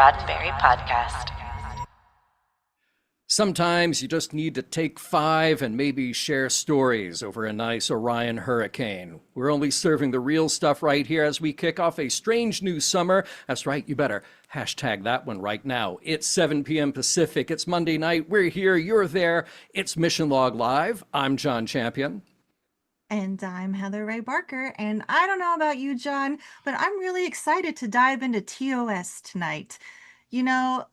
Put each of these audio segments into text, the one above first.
Roddenberry podcast. Sometimes you just need to take five and maybe share stories over a nice Orion hurricane. We're only serving the real stuff right here as we kick off a strange new summer. That's right, you better hashtag that one right now. It's 7 p.m. Pacific. It's Monday night. We're here. You're there. It's Mission Log Live. I'm John Champion. And I'm Heather Ray Barker. And I don't know about you, John, but I'm really excited to dive into TOS tonight. You know,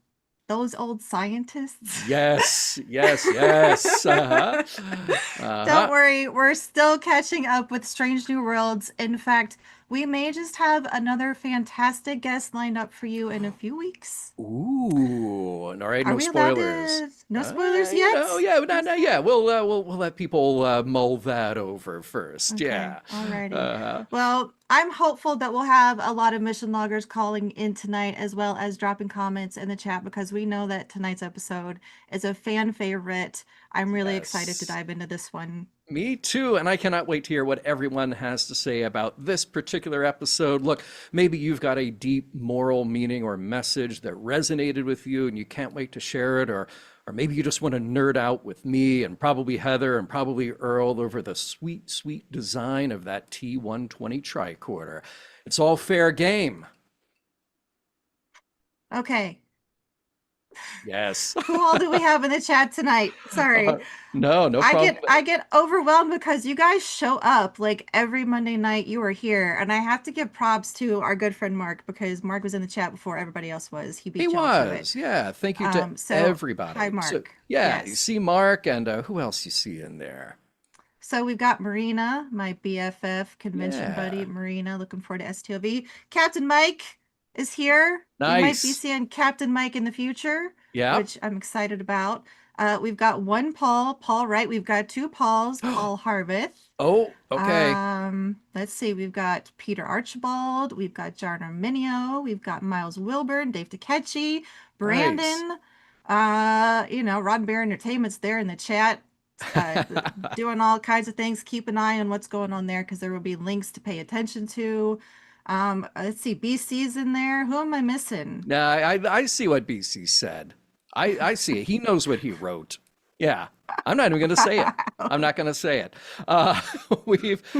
those old scientists. Yes, yes, yes. Don't worry, we're still catching up with Strange New Worlds. In fact, we may just have another fantastic guest lined up for you in a few weeks. Ooh, all right, Are no we allowed spoilers. no spoilers yet? Yeah. We'll let people mull that over first. Okay, Yeah. alrighty. Well, I'm hopeful that we'll have a lot of mission loggers calling in tonight, as well as dropping comments in the chat, because we know that tonight's episode is a fan favorite. I'm really excited to Yes. dive into this one. Me too, and I cannot wait to hear what everyone has to say about this particular episode. Look, maybe you've got a deep moral meaning or message that resonated with you and you can't wait to share it, or maybe you just want to nerd out with me and probably Heather and probably Earl over the sweet, sweet design of that T120 tricorder. It's all fair game. Okay, Yes. who all do we have in the chat tonight? Sorry. No problem. I get overwhelmed because you guys show up like every Monday night. You are here, and I have to give props to our good friend Mark, because Mark was in the chat before everybody else was. He beat He y'all to it. was, yeah. Thank you to So everybody. hi, Mark. So, yeah, you Yes. see Mark, and who else you see in there? So we've got Marina, my BFF convention buddy, Yeah. Marina. Looking forward to STOV. Captain Mike is here. We might be Nice. seeing Captain Mike in the future, Yeah. which I'm excited about. We've got one Paul Wright. We've got two Pauls, Paul Harvith. Oh, okay. Let's see. We've got Peter Archibald. We've got John Arminio. We've got Miles Wilburn, Dave Takechi, Nice. Brandon. Roddenberry Entertainment's there in the chat, doing all kinds of things. Keep an eye on what's going on there, because there will be links to pay attention to. Let's see. BC's in there. Who am I missing? Now, I see what BC said. I see it. He knows what he wrote. Yeah. I'm not even going to say it. I'm not going to say it.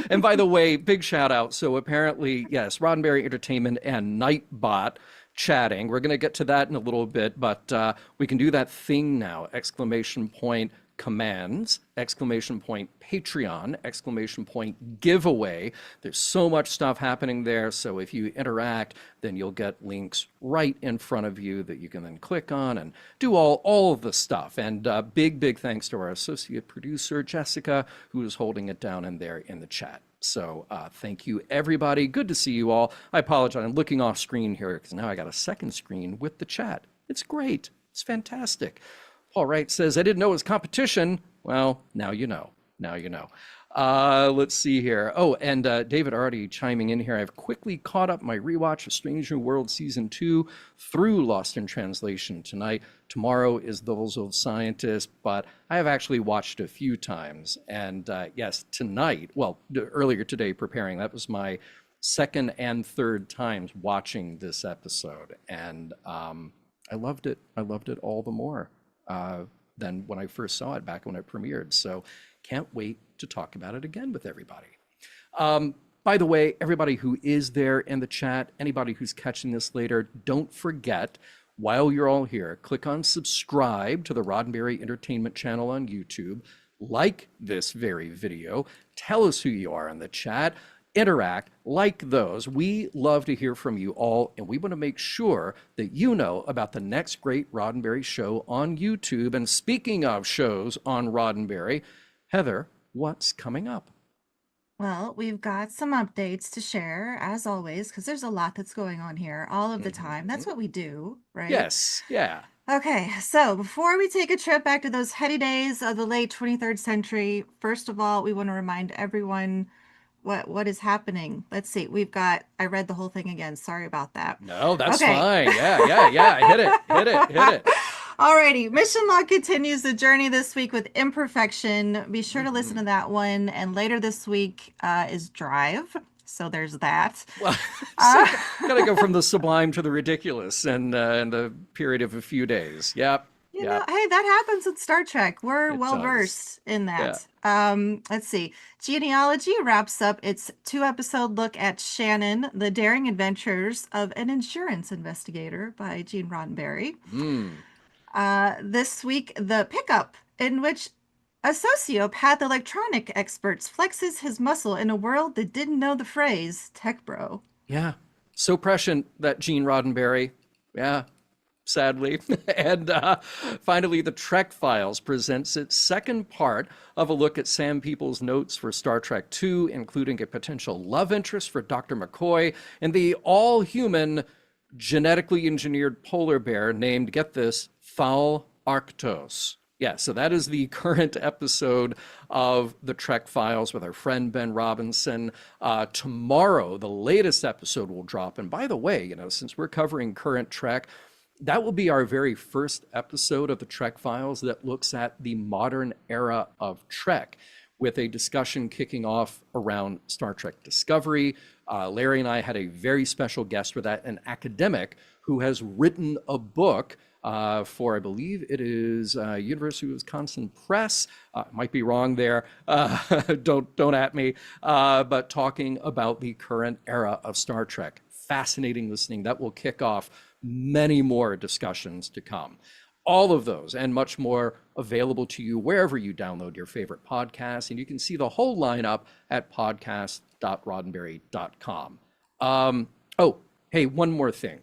And by the way, big shout out. So apparently, yes, Roddenberry Entertainment and Nightbot chatting. We're going to get to that in a little bit, but we can do that thing now. Exclamation point commands, exclamation point Patreon, exclamation point giveaway. There's so much stuff happening there. So if you interact, then you'll get links right in front of you that you can then click on and do all of the stuff. And big thanks to our associate producer, Jessica, who is holding it down in there in the chat. So thank you, everybody. Good to see you all. I apologize. I'm looking off screen here because now I got a second screen with the chat. It's great. It's fantastic. Paul Wright says, I didn't know it was competition. Well, now you know. Now you know. Let's see here. Oh, and David already chiming in here. I've quickly caught up my rewatch of Strange New World Season 2 through Lost in Translation tonight. Tomorrow is Those Old Scientists, but I have actually watched it a few times. And yes, tonight, well, earlier today preparing, that was my second and third times watching this episode. And I loved it. I loved it all the more than when I first saw it back when it premiered. So can't wait to talk about it again with everybody. By the way, everybody who is there in the chat, anybody who's catching this later, don't forget, while you're all here, click on subscribe to the Roddenberry Entertainment channel on YouTube, like this very video, tell us who you are in the chat, interact, like those. We love to hear from you all, and we want to make sure that you know about the next great Roddenberry show on YouTube. And speaking of shows on Roddenberry, Heather, what's coming up? Well, we've got some updates to share, as always, because there's a lot that's going on here all of the time. That's what we do, right? Yes, yeah. Okay, so before we take a trip back to those heady days of the late 23rd century, first of all, we want to remind everyone what is happening. Let's see. I read the whole thing again. Sorry about that. No, that's Okay. fine. Yeah. Hit it. Alrighty, Mission Log continues the journey this week with Imperfection. Be sure to listen to that one. And later this week is Drive. So there's that. Well, so Uh, gotta go from the sublime to the ridiculous in the period of a few days. Yep, yep, hey, that happens in Star Trek. We're it well does. versed in Yeah. that. Let's see. Genealogy wraps up its 2-episode look at Shannon, the daring adventures of an insurance investigator by Gene Roddenberry. Mm. This week, the pickup, in which a sociopath electronic expert flexes his muscle in a world that didn't know the phrase tech bro. Yeah. So prescient, that Gene Roddenberry. Yeah, sadly. And finally, the Trek Files presents its second part of a look at Sam People's notes for Star Trek II, including a potential love interest for Dr. McCoy and the all human genetically engineered polar bear named, get this, Thal Arctos. Yeah, so that is the current episode of the Trek Files with our friend Ben Robinson. Tomorrow, the latest episode will drop. And by the way, since we're covering current Trek, that will be our very first episode of the Trek Files that looks at the modern era of Trek, with a discussion kicking off around Star Trek Discovery. Larry and I had a very special guest for that, an academic who has written a book for, I believe it is University of Wisconsin Press. Might be wrong there. Don't at me. But talking about the current era of Star Trek. Fascinating listening. That will kick off many more discussions to come. All of those and much more available to you wherever you download your favorite podcasts. And you can see the whole lineup at podcast.roddenberry.com. Oh, hey, one more thing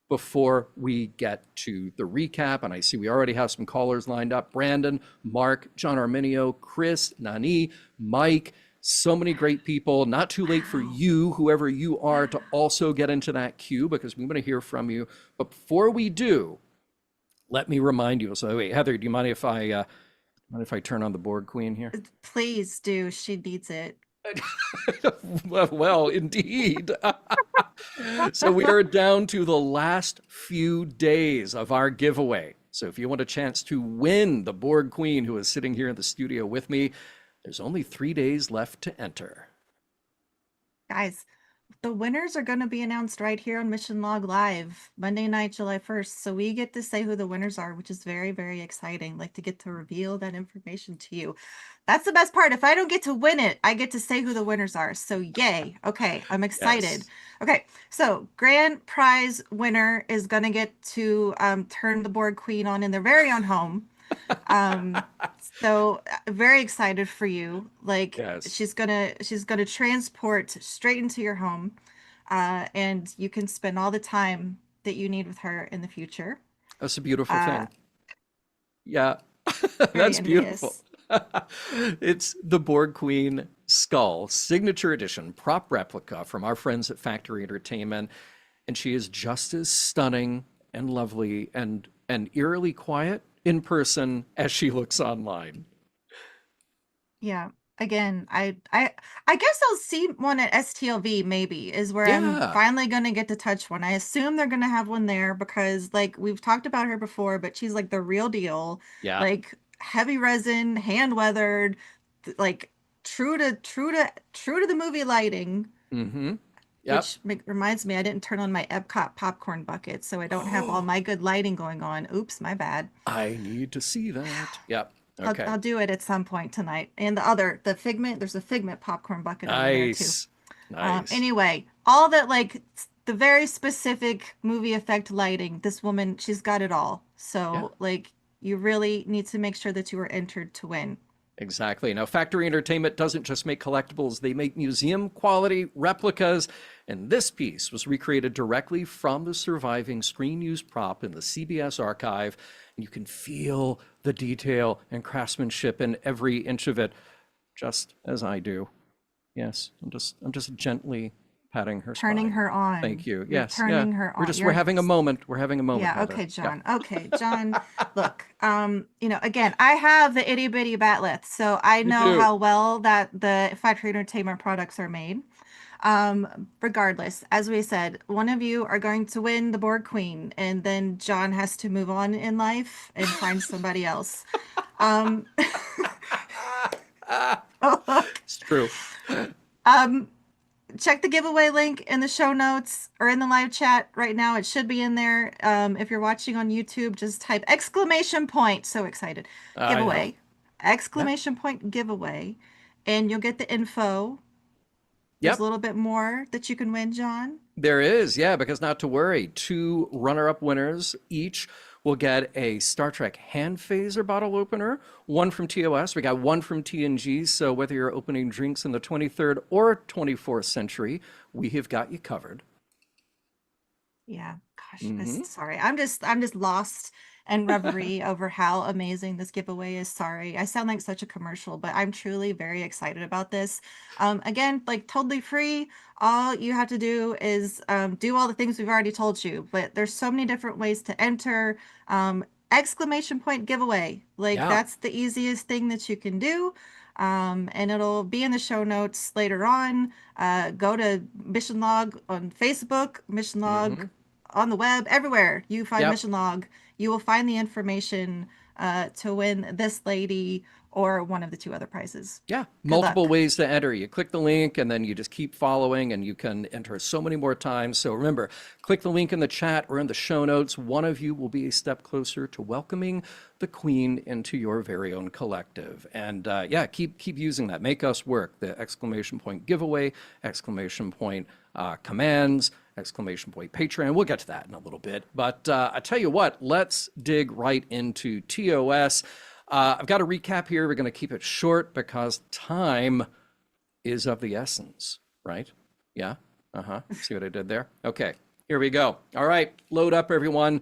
before we get to the recap. And I see we already have some callers lined up. Brandon, Mark, John Arminio, Chris, Nani, Mike, so many great people. Not too late for you, whoever you are, to also get into that queue because we want to hear from you. But before we do, let me remind you. So wait, Heather, do you mind if I turn on the Borg Queen here? Please do. She needs it. Well, indeed. So we are down to the last few days of our giveaway. So if you want a chance to win the Borg Queen, who is sitting here in the studio with me, there's only 3 days left to enter. Guys, the winners are going to be announced right here on Mission Log Live Monday night, July 1st. So we get to say who the winners are, which is very, very exciting. Like to get to reveal that information to you. That's the best part. If I don't get to win it, I get to say who the winners are. So yay. Okay, I'm excited. Yes. Okay, so grand prize winner is going to get to turn the Borg Queen on in their very own home. Um, so very excited for you. Like Yes. she's gonna transport straight into your home, and you can spend all the time that you need with her in the future. That's a beautiful Uh, thing. Yeah, very that's beautiful. envious. It's the Borg Queen skull, signature edition, prop replica from our friends at Factory Entertainment. And she is just as stunning and lovely and eerily quiet in person as she looks online. Yeah. Again, I guess I'll see one at STLV maybe is where I'm Yeah, finally gonna get to touch one. I assume they're gonna have one there because like we've talked about her before, but she's like the real deal. yeah. Like heavy resin, hand weathered, like true to the movie lighting, Mm-hmm. Yep. which reminds me I didn't turn on my Epcot popcorn bucket, so I don't have all my good lighting going on. Oops, my bad. I need to see that. Yep. I'll Okay. I'll do it at some point tonight. And the figment, there's a figment popcorn bucket over there too. Nice. Nice. Anyway, all that like the very specific movie effect lighting, this woman, she's got it all. Yeah. So like you really need to make sure that you are entered to win. Exactly. Now, Factory Entertainment doesn't just make collectibles, they make museum quality replicas. And this piece was recreated directly from the surviving screen used prop in the CBS archive. And you can feel the detail and craftsmanship in every inch of it, just as I do. Yes, I'm just gently patting her Turning spine. her on. Thank you. You're Yes, yeah. turning her on. We're You're having a moment. We're having a moment. yeah, Heather. okay, Yeah. John. Okay, John. Look, again, I have the itty bitty batleth, so I You know do. how well that the Factory Entertainment products are made. Regardless, as we said, one of you are going to win the Borg Queen, and then John has to move on in life and find somebody else. Um, look, It's true. um, check the giveaway link in the show notes or in the live chat right now. It should be in there. If you're watching on YouTube, just type exclamation point. So excited. I know. Giveaway. Yep. Exclamation point giveaway. And you'll get the info. There's a Yep. little bit more that you can win, John. There is, yeah, because not to worry, two runner-up winners each will get a Star Trek hand phaser bottle opener, one from TOS. We got one from TNG, so whether you're opening drinks in the 23rd or 24th century, we have got you covered. Yeah, gosh, Hmm. sorry. I'm just lost and reverie over how amazing this giveaway is. Sorry. I sound like such a commercial, but I'm truly very excited about this. Again, like totally free. All you have to do is do all the things we've already told you, but there's so many different ways to enter. Exclamation point giveaway. Like Yeah. that's the easiest thing that you can do. And it'll be in the show notes later on. Go to Mission Log on Facebook, Mission Log Hmm. on the web, everywhere you find Yep. Mission Log, you will find the information to win this lady or one of the two other prizes. Yeah, Good multiple luck. ways to enter. You click the link and then you just keep following and you can enter so many more times. So remember, click the link in the chat or in the show notes. One of you will be a step closer to welcoming the Queen into your very own collective. And yeah, keep using that. Make us work. The exclamation point giveaway, exclamation point commands, exclamation point Patreon. We'll get to that in a little bit. But I tell you what, let's dig right into TOS. I've got a recap here. We're going to keep it short because time is of the essence, right? Yeah. Uh-huh. See what I did there? Okay. Here we go. All right. Load up, everyone.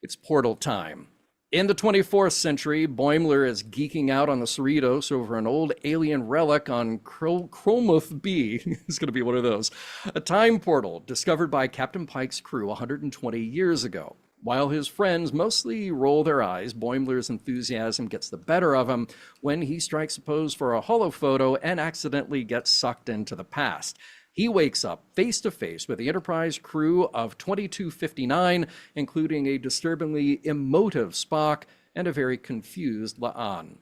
It's portal time. In the 24th century, Boimler is geeking out on the Cerritos over an old alien relic on Chromoth B. It's going to be one of those. A time portal discovered by Captain Pike's crew 120 years ago. While his friends mostly roll their eyes, Boimler's enthusiasm gets the better of him when he strikes a pose for a holophoto and accidentally gets sucked into the past. He wakes up face to face with the Enterprise crew of 2259, including a disturbingly emotive Spock and a very confused La'an.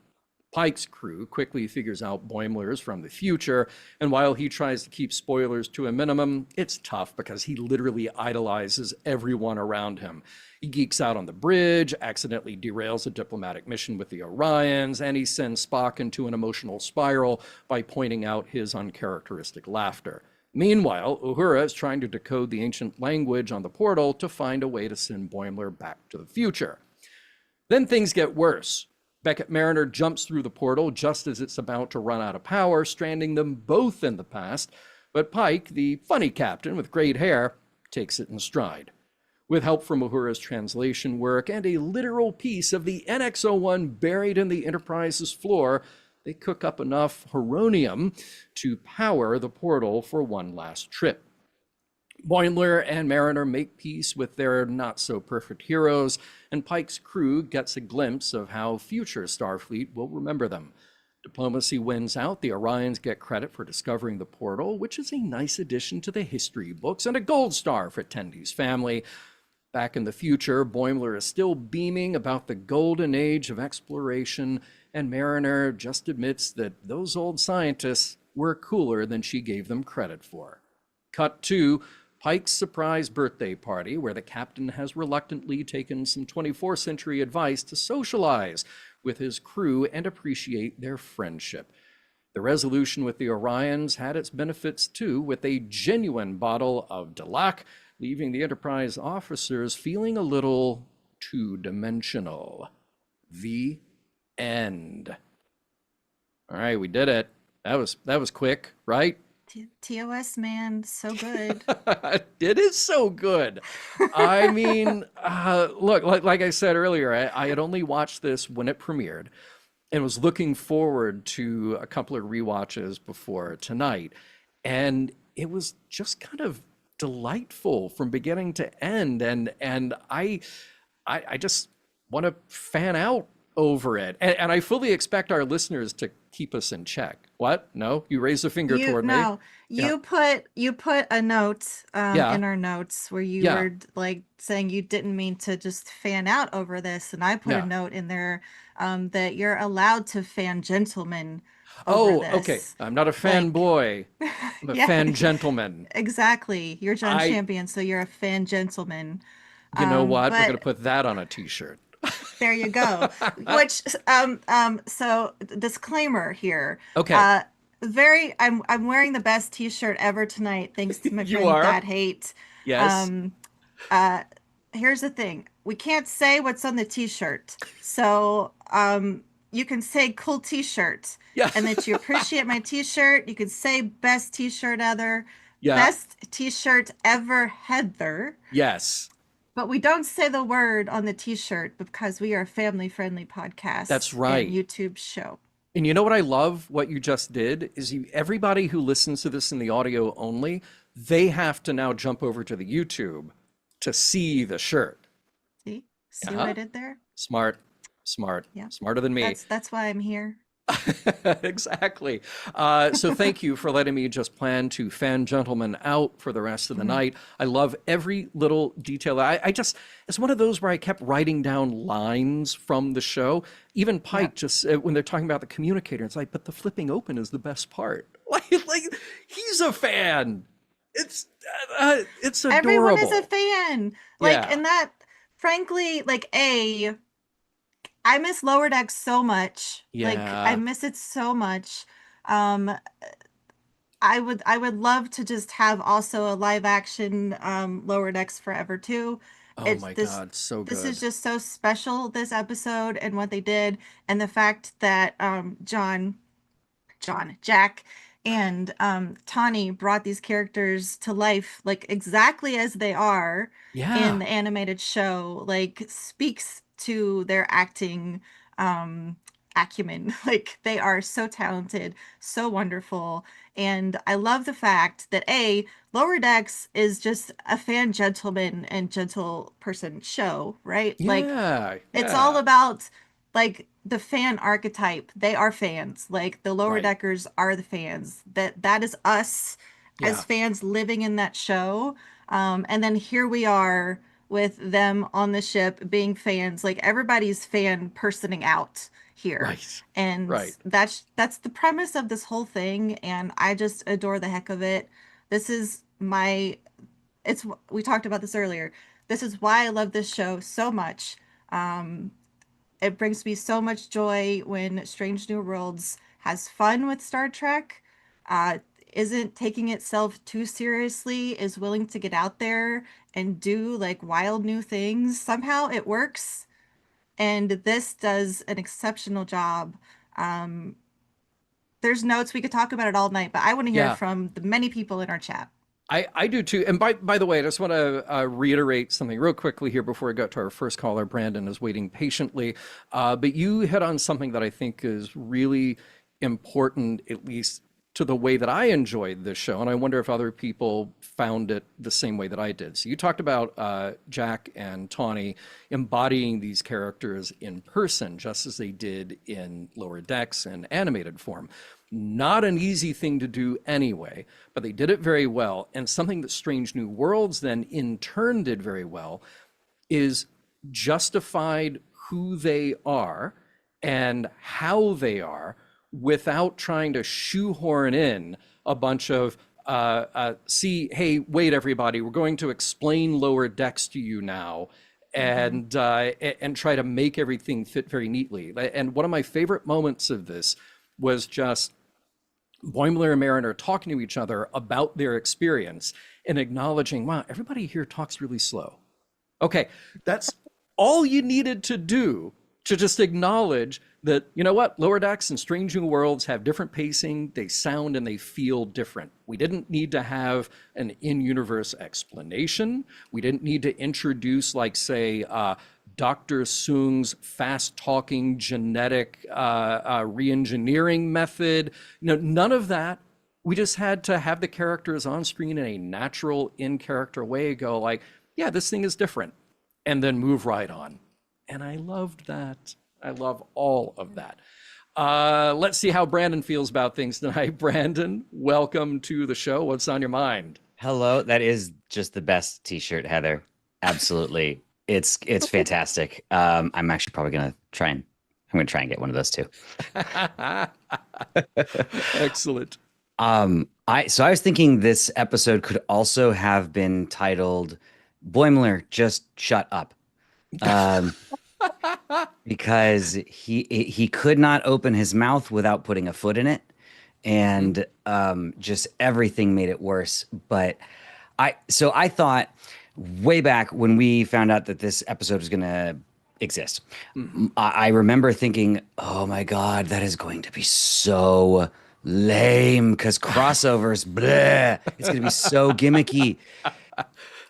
Pike's crew quickly figures out Boimler is from the future, and while he tries to keep spoilers to a minimum, it's tough because he literally idolizes everyone around him. He geeks out on the bridge, accidentally derails a diplomatic mission with the Orions, and he sends Spock into an emotional spiral by pointing out his uncharacteristic laughter. Meanwhile, Uhura is trying to decode the ancient language on the portal to find a way to send Boimler back to the future. Then things get worse. Beckett Mariner jumps through the portal just as it's about to run out of power, stranding them both in the past. But Pike, the funny captain with great hair, takes it in stride. With help from Uhura's translation work and a literal piece of the NX-01 buried in the Enterprise's floor, they cook up enough heronium to power the portal for one last trip. Boimler and Mariner make peace with their not-so-perfect heroes, and Pike's crew gets a glimpse of how future Starfleet will remember them. Diplomacy wins out. The Orions get credit for discovering the portal, which is a nice addition to the history books, and a gold star for Tendy's family. Back in the future, Boimler is still beaming about the golden age of exploration, and Mariner just admits that those old scientists were cooler than she gave them credit for. Cut to Pike's surprise birthday party, where the captain has reluctantly taken some 24th century advice to socialize with his crew and appreciate their friendship. The resolution with the Orions had its benefits too, with a genuine bottle of Delac, leaving the Enterprise officers feeling a little two-dimensional. The end. All right, we did it. That was quick, right? TOS, man, so good. It is so good. I mean, look, like I said earlier, I had only watched this when it premiered and was looking forward to a couple of rewatches before tonight. And it was just kind of delightful from beginning to end. And I just want to fan out over it. And I fully expect our listeners to keep us in check. What? No? You raised a finger You toward me? no, Yeah. you put a note Yeah. in our notes where you Yeah. were like saying you didn't mean to just fan out over this, and I put a Yeah. note in there that you're allowed to fan gentlemen over Oh, okay. this. I'm not a Like, fanboy. I'm a yeah, fan gentleman. exactly. You're John I, Champion, so you're a fan gentleman. you know what? We're gonna But put that on a t-shirt. there you go. Which so disclaimer here. Okay. Uh I'm wearing the best t-shirt ever tonight, thanks to my You friend are? Bad Hate. Yes. Um uh Here's the thing. We can't say what's on the t-shirt. So you can say cool t-shirt Yeah. and that you appreciate my t-shirt. You can say best t-shirt ever. Yeah. Best t-shirt ever, Heather. Yes. But we don't say the word on the t-shirt because we are a family-friendly That's podcast and right. YouTube show. And you know what I love what you just did is everybody who listens to this in the audio only, they have to now jump over to the YouTube to see the shirt. See? See what I Uh-huh. did there? Smart, smart, Yeah. smarter than me. That's why I'm here. Exactly. So thank you for letting me just plan to fan gentlemen out for the rest of the Mhm. night. I love every little detail. I just, it's one of those where I kept writing down lines from the show. Even Yep. Pike, just when they're talking about the communicator, it's like, but the flipping open is the best part. Like he's a fan. It's it's Everyone is a adorable. fan. Like, Yeah. and that, frankly, I miss Lower Decks so much. Like, I Yeah. miss it so much. Um, I would love to just have also a live action Lower Decks Forever too. Oh It's my this God, so this is good. just so special, this episode and what they did, and the fact that Jack and Tawny brought these characters to life like exactly as they are in Yeah. the animated show, like speaks to their acting um acumen. Like they are so talented, so wonderful. And I love the fact that Lower Decks is just a fan gentleman and gentle person show, right? Like Yeah. it's all Yeah. about like the fan archetype. They are fans. Like the lower Right. deckers are the fans. That is us as Yeah. fans living in that show. And then here we are with them on the ship being fans. Like everybody's fan personing out here. Right. And Right. that's the premise of this whole thing. And I just adore the heck of it. This is my it's we talked about this earlier. This is why I love this show so much. Um, it brings me so much joy when Strange New Worlds has fun with Star Trek, uh, isn't taking itself too seriously, is willing to get out there and do like wild new things. Somehow it works, and this does an exceptional job. Um, there's notes we could talk about it all night, but I want to hear Yeah. from the many people in our chat. I do too. And by the way, I just want to reiterate something real quickly here before we go to our first caller. Brandon is waiting patiently. But you hit on something that I think is really important, at least to the way that I enjoyed this show. And I wonder if other people found it the same way that I did. So you talked about Jack and Tawny embodying these characters in person, just as they did in Lower Decks and animated form. Not an easy thing to do anyway, but they did it very well. And something that Strange New Worlds then in turn did very well is justified who they are and how they are without trying to shoehorn in a bunch of see, hey, wait, everybody, we're going to explain Lower Decks to you now, Mm-hmm. and try to make everything fit very neatly. And one of my favorite moments of this was just Boimler and Mariner talking to each other about their experience and acknowledging, wow, everybody here talks really slow. Okay, that's all you needed to do to just acknowledge that, you know what, Lower Decks and Strange New Worlds have different pacing, they sound and they feel different. We didn't need to have an in-universe explanation. We didn't need to introduce, like, say, Dr. Soong's fast-talking genetic re-engineering method. You know, none of that. We just had to have the characters on screen in a natural, in-character way go like, yeah, this thing is different, and then move right on. And I loved that. I love all of that. Let's see how Brandon feels about things tonight. Brandon, welcome to the show. What's on your mind? Hello, that is just the best t-shirt, Heather. Absolutely. It's fantastic. I'm actually probably gonna try and I'm gonna try and get one of those too. Excellent. I was thinking this episode could also have been titled Boimler, just shut up. Um, because he could not open his mouth without putting a foot in it, Mhm. and just everything made it worse. But I thought way back when we found out that this episode was gonna exist, Mhm. I remember thinking, oh my God, that is going to be so lame because crossovers, bleh, it's going to be so gimmicky.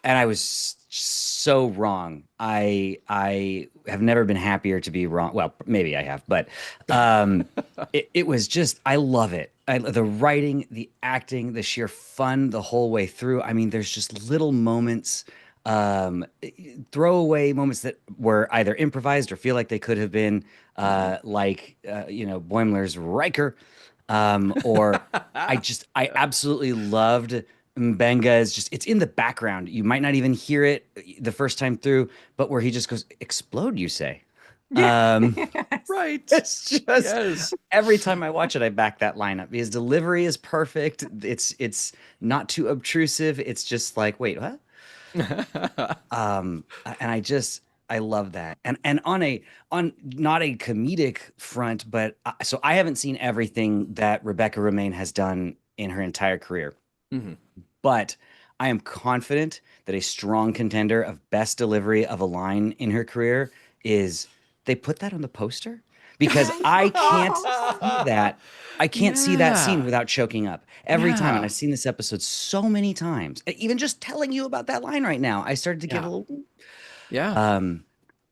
And I was so wrong. I have never been happier to be wrong. Well, maybe I have, but it was just, I love it. The writing, the acting, the sheer fun the whole way through. I mean, there's just little moments, um, throwaway moments that were either improvised or feel like they could have been, Mhm. Boimler's Riker, or I absolutely loved Mbenga is just it's in the background. You might not even hear it the first time through, but where he just goes, explode, you say. Yeah. Um, Yes. Right. it's just Yes. every time I watch it, I back that lineup. His delivery is perfect. It's not too obtrusive. It's just like, wait, what? And I love that. And on not a comedic front, but so I haven't seen everything that Rebecca Romaine has done in her entire career. Mhm. But I am confident that a strong contender of best delivery of a line in her career is they put that on the poster because I I can't see know. that. I can't see that scene Yeah. without choking up every time. And Yeah. I've seen this episode so many times. Even just telling you about that line right now, I started to get a Yeah. little. Yeah. Um,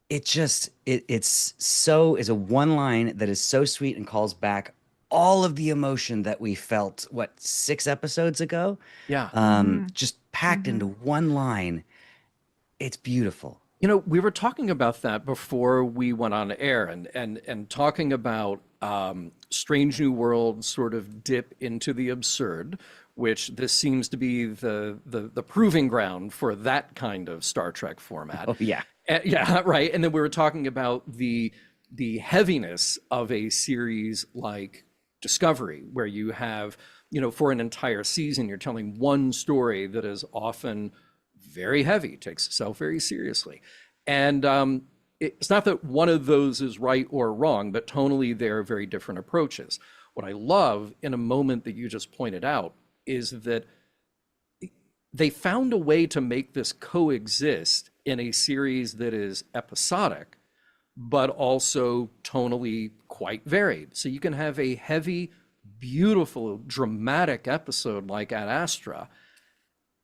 it just it's so is a one line that is so sweet and calls back all of the emotion that we felt what 6 episodes ago, Yeah. Hmm. just packed into Hmm. one line. It's beautiful. We were talking about that before we went on air, and talking about Strange New Worlds sort of dip into the absurd, which this seems to be the proving ground for that kind of Star Trek format. Oh yeah. Yeah, right. And then we were talking about the heaviness of a series like Discovery, where you have, for an entire season, you're telling one story that is often very heavy, takes itself very seriously. And it's not that one of those is right or wrong, but tonally they're very different approaches. What I love in a moment that you just pointed out is that they found a way to make this coexist in a series that is episodic, but also tonally quite varied. So you can have a heavy, beautiful, dramatic episode like Ad Astra,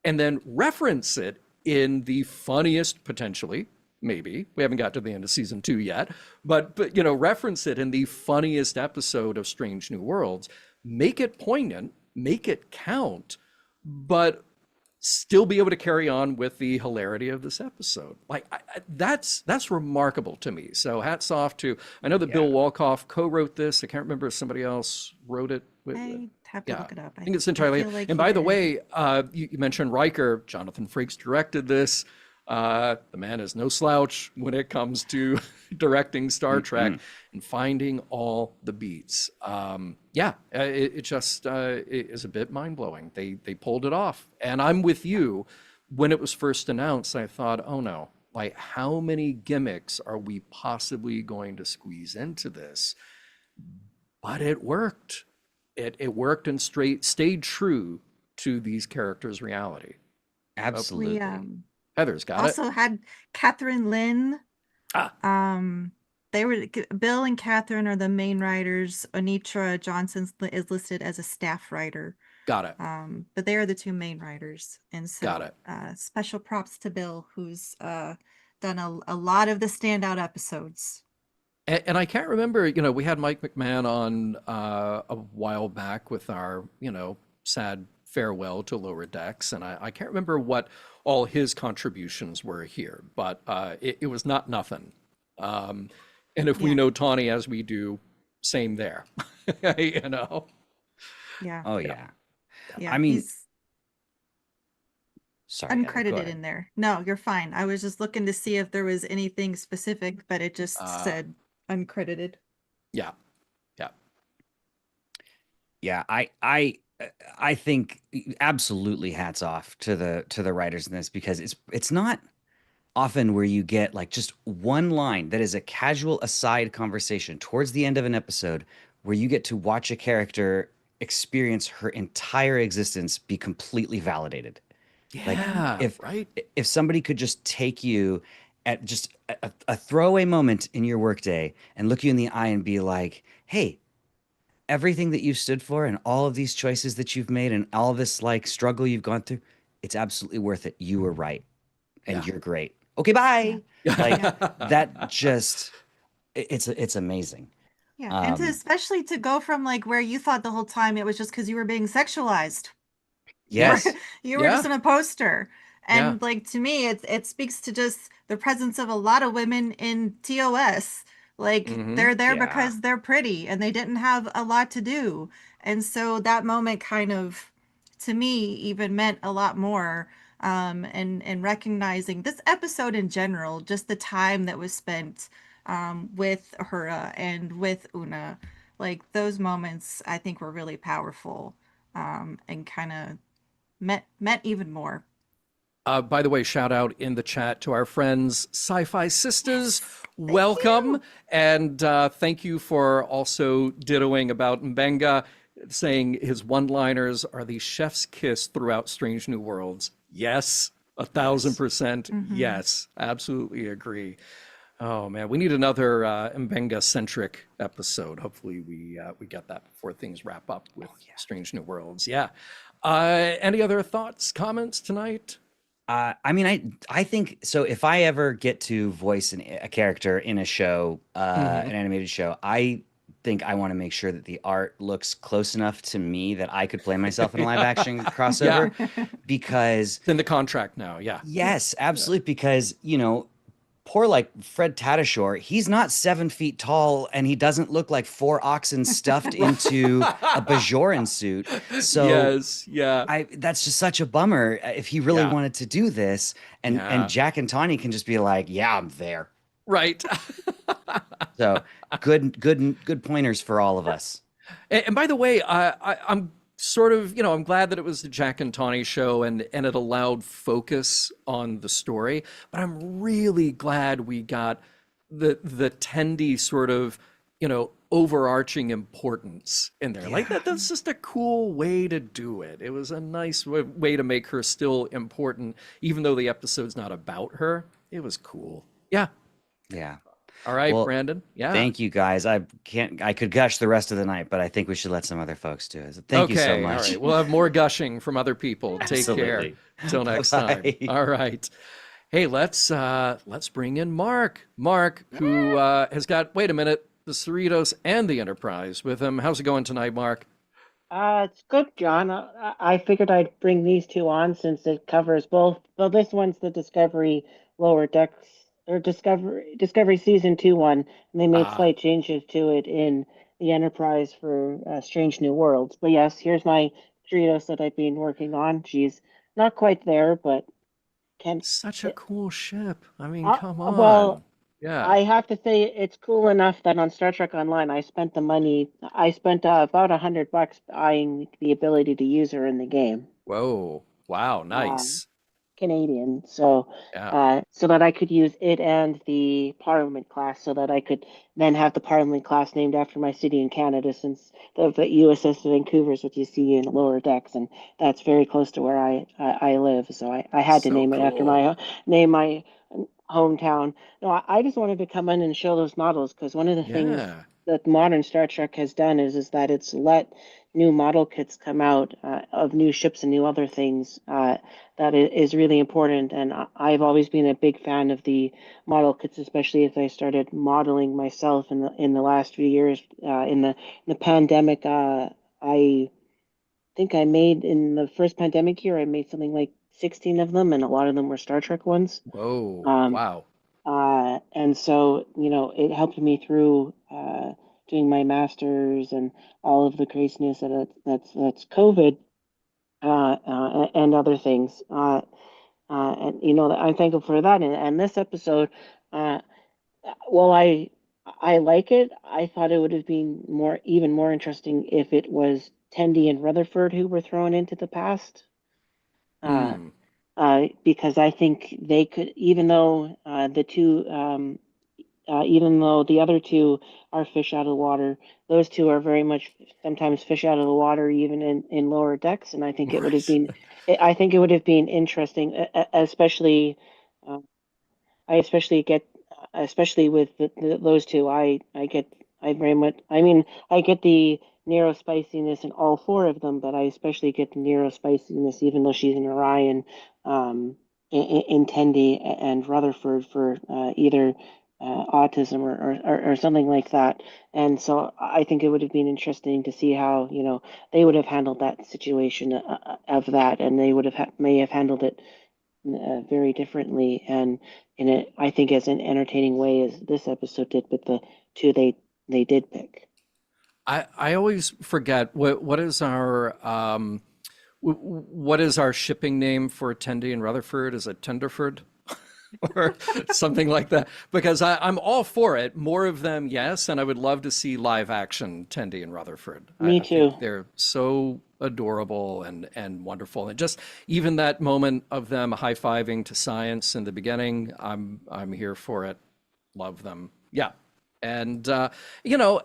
and then reference it in the funniest, potentially, maybe we haven't got to the end of season 2 yet, but reference it in the funniest episode of Strange New Worlds, make it poignant, make it count, but still be able to carry on with the hilarity of this episode. Like that's remarkable to me. So hats off to, I know that Bill Yeah. Wolkoff co-wrote this. I can't remember if somebody else wrote it. I have to Yeah, look it up. I think it's I entirely. feel like And he by the did. way, you mentioned Riker. Jonathan Frakes directed this. The man is no slouch when it comes to directing Star Trek Mm-mm. and finding all the beats. Yeah, it just it is a bit mind blowing. They pulled it off, and I'm with you. When it was first announced, I thought, oh no, like how many gimmicks are we possibly going to squeeze into this? But it worked. It worked and stayed true to these characters' reality. So We Absolutely. Heather's got it. also had Catherine Lynn. Ah, Um, they were Bill and Catherine are the main writers. Anitra Johnson is listed as a staff writer. got it. But they are the two main writers, and Got so it. special props to Bill, who's done a lot of the standout episodes. And I can't remember, we had Mike McMahon on a while back with our, sad farewell to Lower Decks. And I can't remember what all his contributions were here, but it was not nothing. Um, and if we Yeah, know Tawny as we do, same there. you know? yeah, Oh Yeah. yeah. yeah. I mean, He's sorry, Heather, go uncredited ahead. in there. No, you're fine. I was just looking to see if there was anything specific, but it just Uh, said uncredited. Yeah. Yeah. Yeah, I think absolutely hats off to the writers in this, because it's not often where you get like just one line that is a casual aside conversation towards the end of an episode where you get to watch a character experience her entire existence be completely validated. Like Mhm. Yeah. if Right. if somebody could just take you at just a throwaway moment in your workday and look you in the eye and be like, "Hey, everything that you've stood for and all of these choices that you've made and all this like struggle you've gone through, it's absolutely worth it. You were right and Yeah. you're great. Okay, Yeah. bye." Like Yeah. that just it's amazing. Yeah. And to Um especially to go from like where you thought the whole time it was just because you were being sexualized. You were Yes. yes. you were just Yeah. in a poster. Yeah. And like to me it speaks to just the presence of a lot of women in TOS. Like Mm-hmm. they're there Yeah. because they're pretty and they didn't have a lot to do. And so that moment kind of to me even meant a lot more and recognizing this episode in general, just the time that was spent with Hura and with Una. Like those moments I think were really powerful and kind of meant even more. By the way, shout out in the chat to our friends, Sci-Fi Sisters. Yes. Thank Welcome. you. And thank you for also dittoing about Mbenga, saying his one-liners are the chef's kiss throughout Strange New Worlds. Yes, a thousand Yes. percent. Mm-hmm. Yes, absolutely agree. Oh man, we need another Mbenga-centric episode. Hopefully, we get that before things wrap up with Oh yeah. Strange New Worlds. Yeah. Any other thoughts, comments tonight? I mean, I think so. If I ever get to voice a character in a show, Hmm. an animated show, I think I want to make sure that the art looks close enough to me that I could play myself in a live action Yeah, crossover. Because it's in the contract now. Yeah. yes, Yeah. absolutely. Because poor like Fred Tatasciore, he's not 7 feet tall, and he doesn't look like four oxen stuffed into a Bajoran suit. So Yes. Yeah. I that's just such a bummer if he really Yeah. wanted to do this, and Yeah. Jack and Tawny can just be like, "Yeah, I'm there." Right. So good pointers for all of us. And by the way, I'm sort of, I'm glad that it was the Jack and Tawny show and it allowed focus on the story. But I'm really glad we got the Tendi sort of, overarching importance in there. Like Yeah, that's just a cool way to do it. It was a nice way to make her still important, even though the episode's not about her. It was cool. Yeah. yeah. All right, Well, Brandon. Yeah. thank you guys. I could gush the rest of the night, but I think we should let some other folks do it. So thank you so Okay, all much. right. We'll have more gushing from other people. Take care. Absolutely. Till next time. Bye. All right. Hey, let's bring in Mark. Mark, who has got, wait a minute, the Cerritos and the Enterprise with him. How's it going tonight, Mark? It's good, John. I figured I'd bring these two on since it covers both. Well, this one's the Discovery Lower Decks or Discovery Season 2 one, and they made Ah, slight changes to it in the Enterprise for Strange New Worlds. But yes, here's my Trios that I've been working on. She's not quite there, but can. such a cool ship. I mean, Uh, come well, on. Yeah. I have to say it's cool enough that on Star Trek Online, I spent the money. I spent about $100 buying the ability to use her in the game. Whoa. Wow. Um, Nice. Canadian, so Yeah. so that I could use it and the Parliament class, so that I could then have the Parliament class named after my city in Canada, since the USS Vancouver is what you see in lower decks, and that's very close to where I live. So I had to So name it after cool. my name my hometown. No, I just wanted to come in and show those models because one of the things Yeah. that modern Star Trek has done is that it's let new model kits come out of new ships and new other things. That is really important. And I've always been a big fan of the model kits, especially as I started modeling myself in the last few years. In the pandemic, I think I made in the first pandemic year, I made something like 16 of them, and a lot of them were Star Trek ones. Whoa. Um, Wow. and so, it helped me through doing my master's and all of the craziness that's COVID and other things. And I'm thankful for that. And this episode, well, I like it. I thought it would have been even more interesting if it was Tendi and Rutherford who were thrown into the past. Uh, Hmm. because I think they could, even though the other two are fish out of the water, those two are very much sometimes fish out of the water, even in lower decks. And Right. I think it would have been interesting, especially. Uh, I especially get, especially with those two. I very much. I mean, I get the narrow spiciness in all four of them, but I especially get the narrow spiciness, even though she's an Orion, in Tendi and Rutherford for either autism or something like that. And so I think it would have been interesting to see how, they would have handled that situation of that, and they would have may have handled it very differently and in it, I think, as an entertaining way as this episode did with the two they did pick. I always forget what is our what is our shipping name for Tendi and Rutherford? Is it Tenderford? Or something like that. Because I'm all for it. More of them, yes. And I would love to see live action Tendi and Rutherford. Me I think too. they're so adorable and wonderful. And just even that moment of them high-fiving to science in the beginning, I'm here for it. Love them. Yeah. And you know,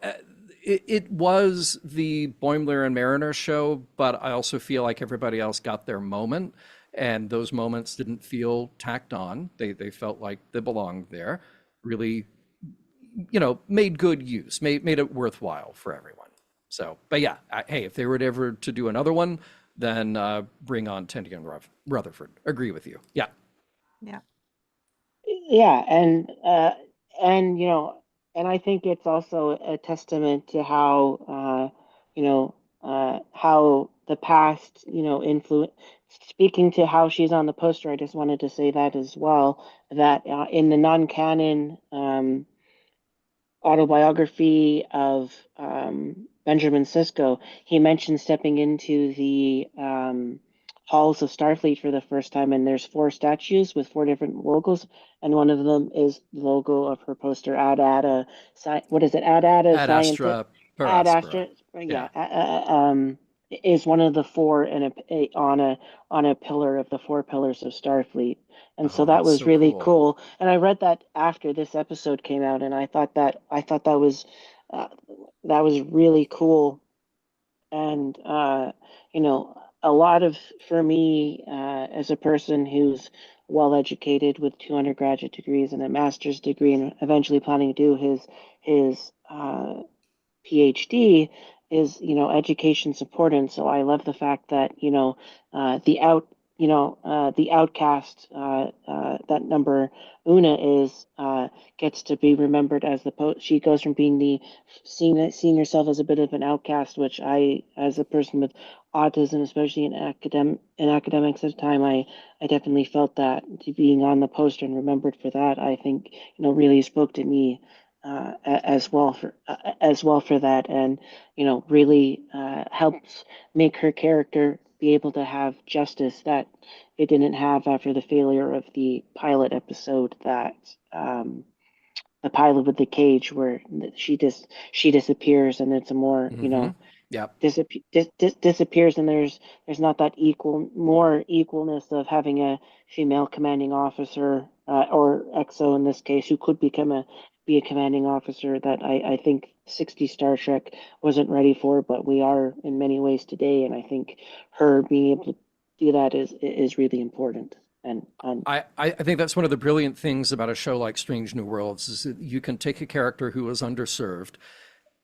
it was the Boimler and Mariner show, but I also feel like everybody else got their moment, and those moments didn't feel tacked on. They felt like they belonged there. Really, made good use, made it worthwhile for everyone. So, but yeah, hey, if they were ever to do another one, then bring on Tendi and Rutherford. Agree with you. Yeah. Yeah. Yeah, and and I think it's also a testament to how the past, influence. Speaking to how she's on the poster, I just wanted to say that as well. That in the non-canon autobiography of Benjamin Sisko, he mentioned stepping into the halls of Starfleet for the first time, and there's four statues with four different logos, and one of them is the logo of her poster, what is it? Ad Ada Ad Scientist, Astra per Ad Aspera. Astra, yeah, Yeah. is one of the four on a pillar of the four pillars of Starfleet. And so Oh, that that's was so really cool. cool. And I read that after this episode came out, and I thought uh, that was really cool. And a lot of for me as a person who's well educated with two undergraduate degrees and a master's degree, and eventually planning to do his PhD is, education's important. So I love the fact that, the the outcast that number Una is gets to be remembered as she goes from being seeing herself as a bit of an outcast, which I, as a person with autism, especially in academics at the time, I definitely felt that being on the poster and remembered for that, I think, really spoke to me as well for that, and really helps make her character be able to have justice that it didn't have after the failure of the pilot episode, that the pilot with the cage, where she disappears, and it's a more, Mm-hmm. Yep. disappears, and there's not that more equalness of having a female commanding officer, or XO in this case, who could be a commanding officer, that I think 60 Star Trek wasn't ready for, but we are in many ways today. And I think her being able to do that is really important. And I think that's one of the brilliant things about a show like Strange New Worlds is that you can take a character who was underserved,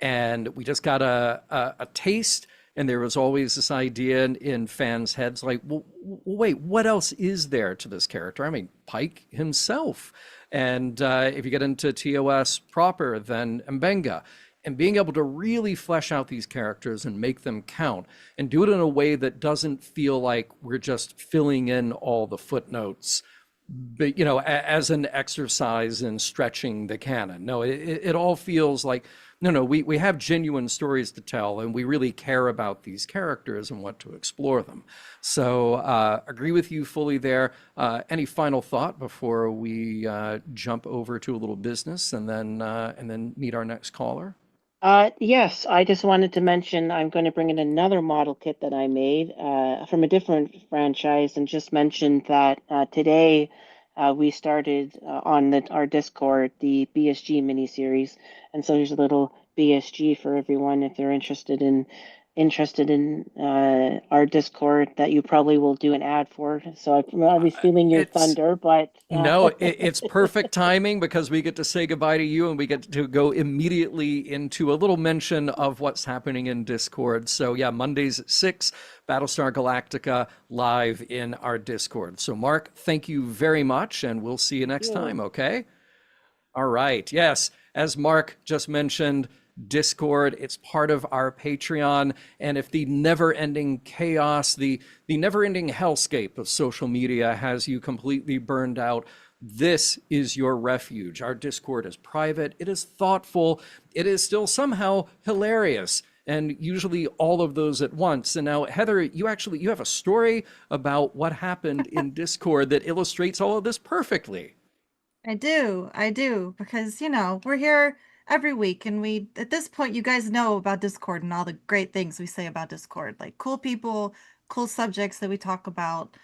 and we just got a taste, and there was always this idea in fans' heads like, well, wait, what else is there to this character? I mean, Pike himself, and if you get into TOS proper, then Mbenga. And being able to really flesh out these characters and make them count and do it in a way that doesn't feel like we're just filling in all the footnotes but as an exercise in stretching the canon. No, it all feels like, no, we have genuine stories to tell, and we really care about these characters and want to explore them. So agree with you fully there. Any final thought before we jump over to a little business and then meet our next caller? Yes, I just wanted to mention I'm going to bring in another model kit that I made from a different franchise, and just mentioned that today we started on our Discord the BSG miniseries, and so here's a little BSG for everyone if they're interested in our Discord that you probably will do an ad for. So I was stealing your It's thunder, but No, it's perfect timing because we get to say goodbye to you and we get to go immediately into a little mention of what's happening in Discord. So, yeah, Mondays at 6, Battlestar Galactica live in our Discord. So, Mark, thank you very much, and we'll see you next time, okay? All right. Yes, as Mark just mentioned, Discord, it's part of our Patreon. And if the never-ending chaos, the never-ending hellscape of social media has you completely burned out, this is your refuge. Our Discord is private, it is thoughtful, it is still somehow hilarious, and usually all of those at once. And now, Heather, you have a story about what happened in Discord that illustrates all of this perfectly. I do, because we're here every week, and at this point, you guys know about Discord and all the great things we say about Discord, like cool people, cool subjects that we talk about,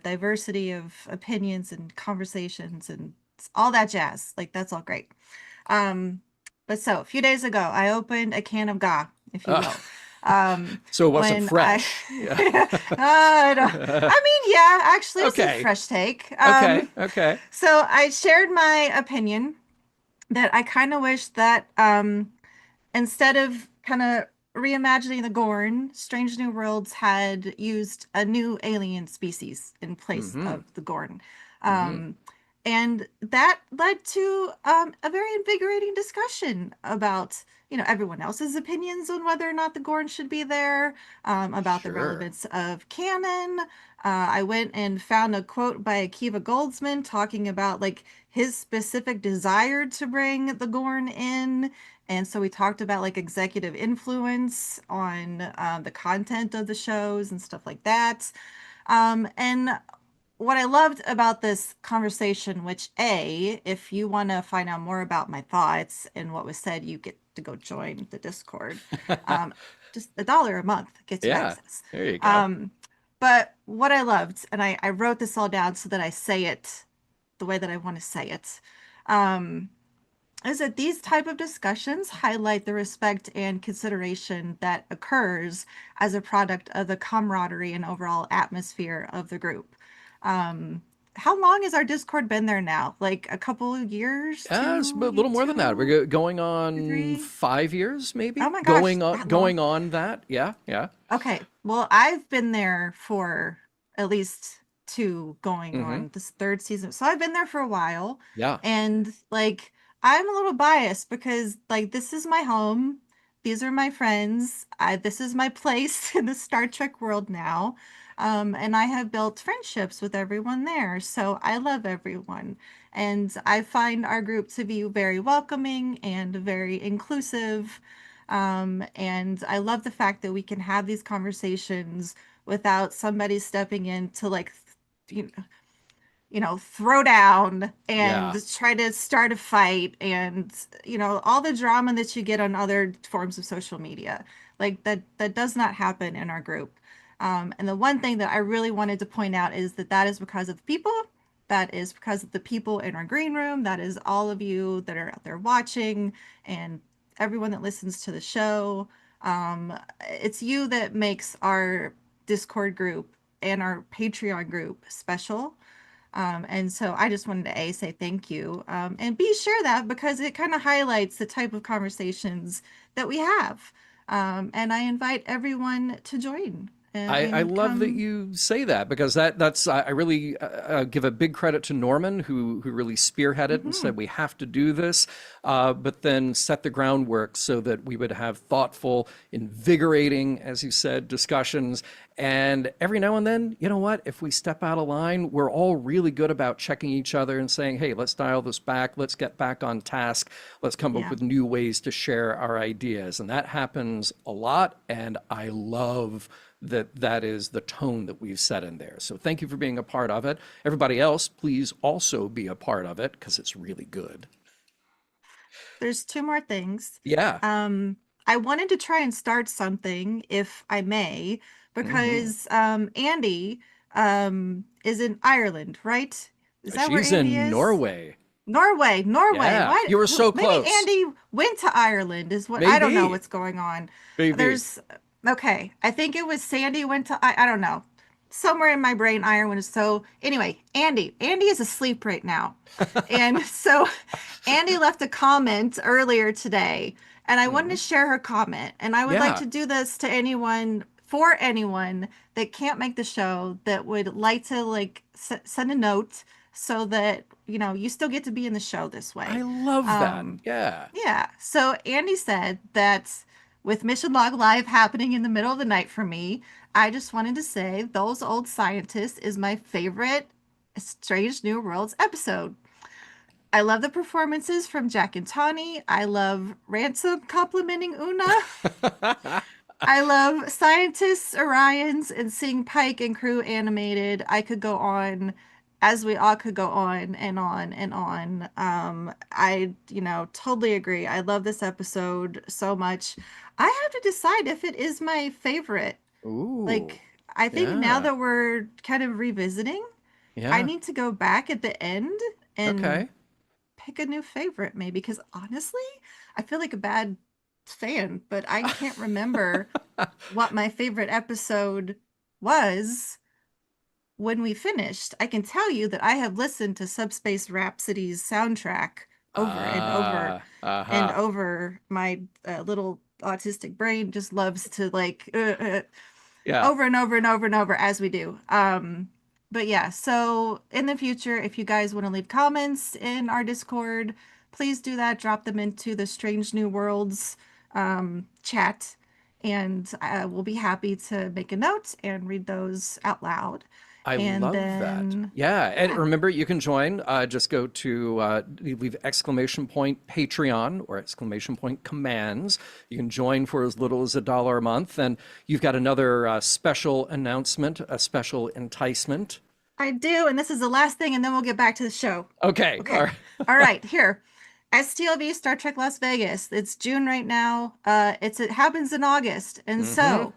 diversity of opinions and conversations, and all that jazz. Like, that's all great. Um, but so a few days ago, I opened a can of ga, if you will. So it wasn't When I, fresh. Yeah. I don't, I mean, yeah, actually, it's a Okay. fresh take. Okay. So I shared my opinion that I kind of wish that instead of kind of reimagining the Gorn, Strange New Worlds had used a new alien species in place Mm-hmm. of the Gorn. Mm-hmm. Um, and that led to a very invigorating discussion about everyone else's opinions on whether or not the Gorn should be there, about the Sure. relevance of canon. I went and found a quote by Akiva Goldsman talking about like his specific desire to bring the Gorn in, and so we talked about like executive influence on the content of the shows and stuff like that. And what I loved about this conversation, which if you want to find out more about my thoughts and what was said, you get to go join the Discord. Um, just $1 a month gets you Yeah. access. There you go. But what I loved, and I wrote this all down so that I say it the way that I want to say it, is that these type of discussions highlight the respect and consideration that occurs as a product of the camaraderie and overall atmosphere of the group. Um, how long has our Discord been there now? Like a couple of years, It's a two, little more than that. We're going on three? 5 years, Oh maybe. my gosh, Going on, that long. going on that. Yeah, yeah. Okay, well, I've been there for at least two, going Mm-hmm. on this third season. So I've been there for a while, Yeah. and like I'm a little biased because like this is my home. These are my friends. This is my place in the Star Trek world now. And I have built friendships with everyone there. So I love everyone. And I find our group to be very welcoming and very inclusive. And I love the fact that we can have these conversations without somebody stepping in to like, you throw down Yeah. and try to start a fight and, all the drama that you get on other forms of social media. Like that does not happen in our group. And the one thing that I really wanted to point out is that is because of the people. That is because of the people in our green room. That is all of you that are out there watching and everyone that listens to the show. It's you that makes our Discord group and our Patreon group special. And so I just wanted to say thank you, and B, share that because it kind of highlights the type of conversations that we have. And I invite everyone to join. I and love that come. you say that, because that's I really give a big credit to Norman, who really spearheaded and Mhm. said we have to do this, but then set the groundwork so that we would have thoughtful, invigorating, as you said, discussions. And every now and then, you know what? If we step out of line, we're all really good about checking each other and saying, "Hey, let's dial this back. Let's get back on task. Let's come up Yeah. with new ways to share our ideas." And that happens a lot. And I love that is the tone that we've set in there. So thank you for being a part of it. Everybody else, please also be a part of it, because it's really good. There's two more things. Yeah. Um, I wanted to try and start something, if I may, Hmm. because Andy is in Ireland, right? Is that where She's Andy in is? Norway. Norway, Norway. Yeah. Why? You were so Maybe close. Andy went to Ireland, is what I don't know Maybe. what's going on. Maybe. There's okay. I think it was Sandy went to I don't know. Somewhere in my brain, Ireland is so. Anyway, Andy is asleep right now, and so Andy left a comment earlier today, and I wanted to Mhm. share her comment. And I would like Yeah. to do this to anyone, for anyone that can't make the show, that would like to like send a note so that you still get to be in the show this I way. love that. Um, Yeah. yeah. So Andy said that with Mission Log Live happening in the middle of the night for me, I just wanted to say Those Old Scientists is my favorite Strange New Worlds episode. I love the performances from Jack and Tawny. I love Ransom complimenting Una. I love scientists, Orions, and seeing Pike and crew animated. I could go on, as we all could go on and on and on. I totally agree. I love this episode so much. I have to decide if it is my favorite. Ooh. Like, I think now Yeah. that we're kind of revisiting, I Yeah. need to go back at the end and Okay. pick a new favorite, maybe. Because honestly, I feel like a bad fan, but I can't remember what my favorite episode was when we finished. I can tell you that I have listened to Subspace Rhapsody's soundtrack over and over and Uh-huh. over. My little autistic brain just loves to like Yeah. over and over and over and over as we do. But yeah, so in the future, if you guys want to leave comments in our Discord, please do that. Drop them into the Strange New Worlds chat, and we'll be happy to make a note and read those out loud. I And love that. then, Yeah. And yeah, remember, you can join. Just go to leave exclamation point Patreon or exclamation point commands. You can join for as little as $1 a month. And you've got another special announcement, a special enticement. I do. And this is the last thing, and then we'll get back to the show. Okay. All Okay. right. All right. Here. STLV Star Trek Las Vegas. It's June right now. It happens in August. And Mm-hmm. so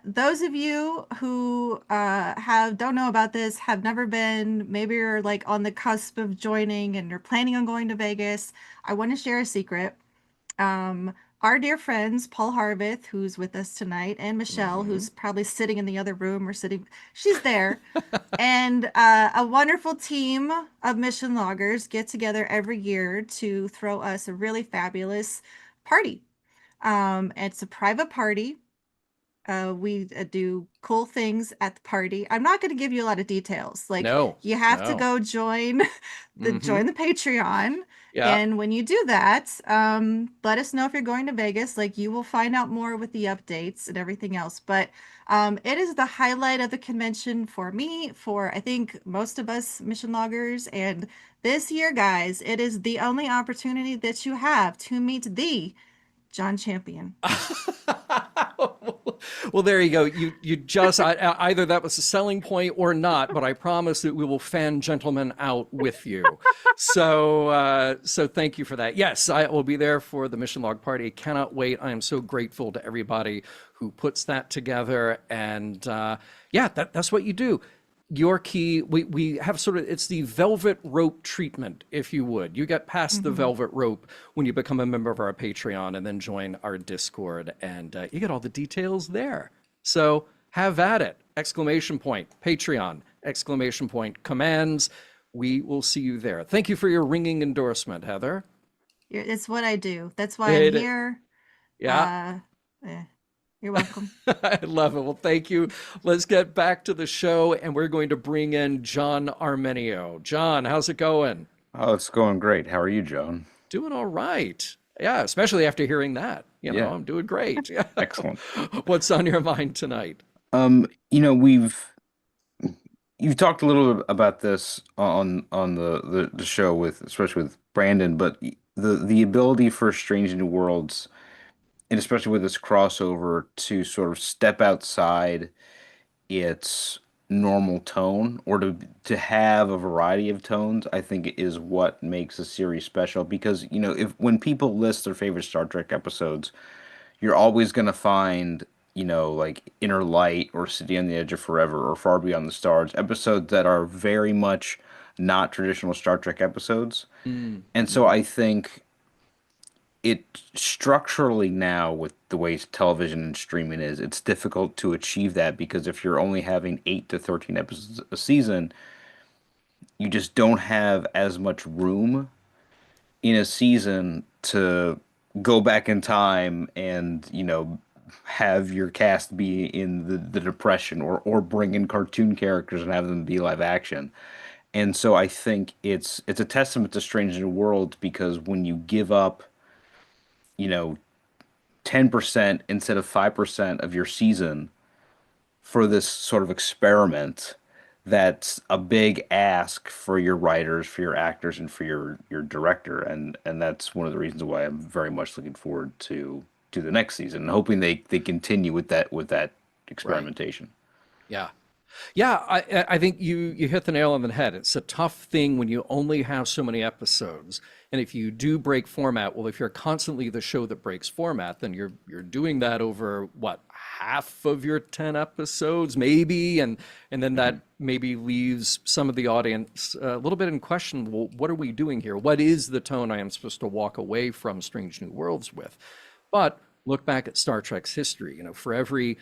those of you who have don't know about this, have never been, maybe you're like on the cusp of joining and you're planning on going to Vegas, I want to share a secret. Our dear friends, Paul Harvith, who's with us tonight, and Michelle, Mm-hmm. who's probably sitting in the other room or sitting, she's there, and a wonderful team of mission loggers get together every year to throw us a really fabulous party. It's a private party. We do cool things at the party. I'm not going to give you a lot of details. Like No. you have to No. go join Mm-hmm. join the Patreon, Yeah. and when you do that, let us know if you're going to Vegas. Like you will find out more with the updates and everything else. But it is the highlight of the convention for me, for I think most of us mission loggers. And this year, guys, it is the only opportunity that you have to meet the John Champion. Well, there you go. You just either that was a selling point or not, but I promise that we will fan gentlemen out with you. So thank you for that. Yes, I will be there for the Mission Log Party. Cannot wait. I am so grateful to everybody who puts that together. And yeah, that's what you do. Your key, we have sort of, it's the velvet rope treatment, if you would. You get past the Mhm. velvet rope when you become a member of our Patreon and then join our Discord, and you get all the details there. So have at it! Exclamation point Patreon! Exclamation point commands! We will see you there. Thank you for your ringing endorsement, Heather. It's what I do. That's why I'm It, here. yeah. Uh, eh. You're welcome. I love it. Well, thank you. Let's get back to the show, and we're going to bring in John Armenio. John, how's it going? Oh, it's going great. How are you, Joan? Doing all right. Yeah, especially after hearing that. Yeah, I'm doing great. Yeah. excellent. What's on your mind tonight? You know, you've talked a little bit about this on the show with especially with Brandon, but the ability for Strange New Worlds, and especially with this crossover, to sort of step outside its normal tone or to have a variety of tones, I think is what makes a series special. Because, if when people list their favorite Star Trek episodes, you're always going to find, like Inner Light or City on the Edge of Forever or Far Beyond the Stars, episodes that are very much not traditional Star Trek episodes. And so I think it structurally now, with the way television and streaming is, it's difficult to achieve that, because if you're only having 8 to 13 episodes a season, you just don't have as much room in a season to go back in time and have your cast be in the depression, or bring in cartoon characters and have them be live action. And so I think it's a testament to Strange New Worlds, because when you give up, you know 10% instead of 5% of your season for this sort of experiment, that's a big ask for your writers, for your actors, and for your director. And that's one of the reasons why I'm very much looking forward to the next season, and hoping they continue with that Right. experimentation. Yeah. Yeah, I think you hit the nail on the head. It's a tough thing when you only have so many episodes. And if you do break format, well, if you're constantly the show that breaks format, then you're doing that over what, half of your 10 episodes, maybe, and then that maybe leaves some of the audience a little bit in question. Well, what are we doing here? What is the tone I am supposed to walk away from Strange New Worlds with? But look back at Star Trek's history. For every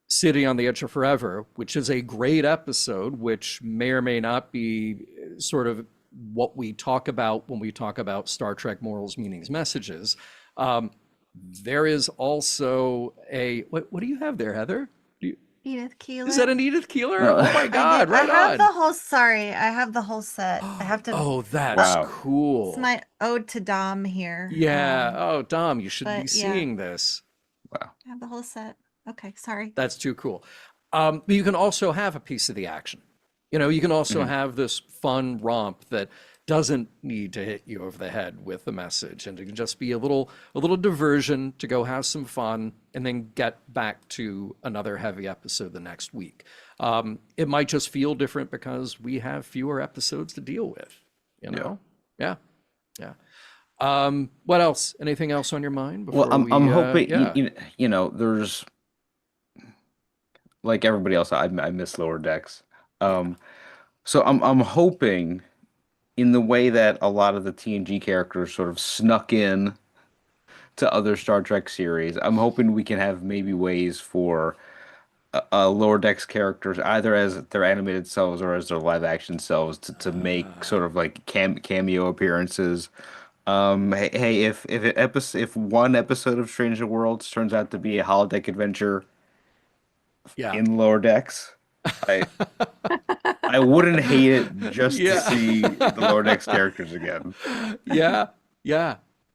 City on the Edge of Forever, which is a great episode, which may or may not be sort of what we talk about when we talk about Star Trek morals, meanings, messages. There is also what do you have there, Heather? Edith Keeler. Is that an Edith Keeler? No. Oh my God, right I have on. the whole. Sorry, I have the whole set. I have to. Oh, that's Wow. cool. It's my ode to Dom here. Yeah. Oh, Dom, you should be but yeah. seeing this. Wow. I have the whole set. Okay, sorry. That's too cool. But you can also have a piece of the action. You can also have this fun romp that doesn't need to hit you over the head with the message, and it can just be a little diversion to go have some fun and then get back to another heavy episode the next week. It might just feel different because we have fewer episodes to deal with. Yeah. What else? Anything else on your mind Well, before I'm we, hoping yeah. there's, like everybody else, I miss Lower Decks. So I'm hoping, in the way that a lot of the TNG characters sort of snuck in to other Star Trek series, I'm hoping we can have maybe ways for Lower Decks characters, either as their animated selves or as their live action selves, to make sort of like cameo appearances. Hey, if one episode of Strange New Worlds turns out to be a holodeck adventure Yeah. in Lower Decks, I wouldn't hate it just Yeah. to see the Lower Decks characters again. Yeah.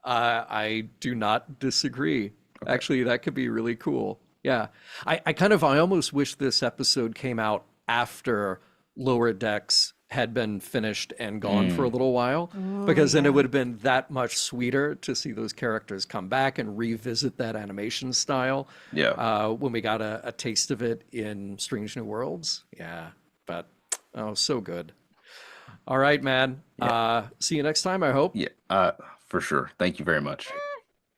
I do not disagree. Actually, that could be really cool. Yeah. I almost wish this episode came out after Lower Decks had been finished and gone for a little while, because then it would have been that much sweeter to see those characters come back and revisit that animation style. Yeah. When we got a taste of it in Strange New Worlds. Yeah. But, so good. All right, man. See you next time, I hope. Yeah, for sure. Thank you very much.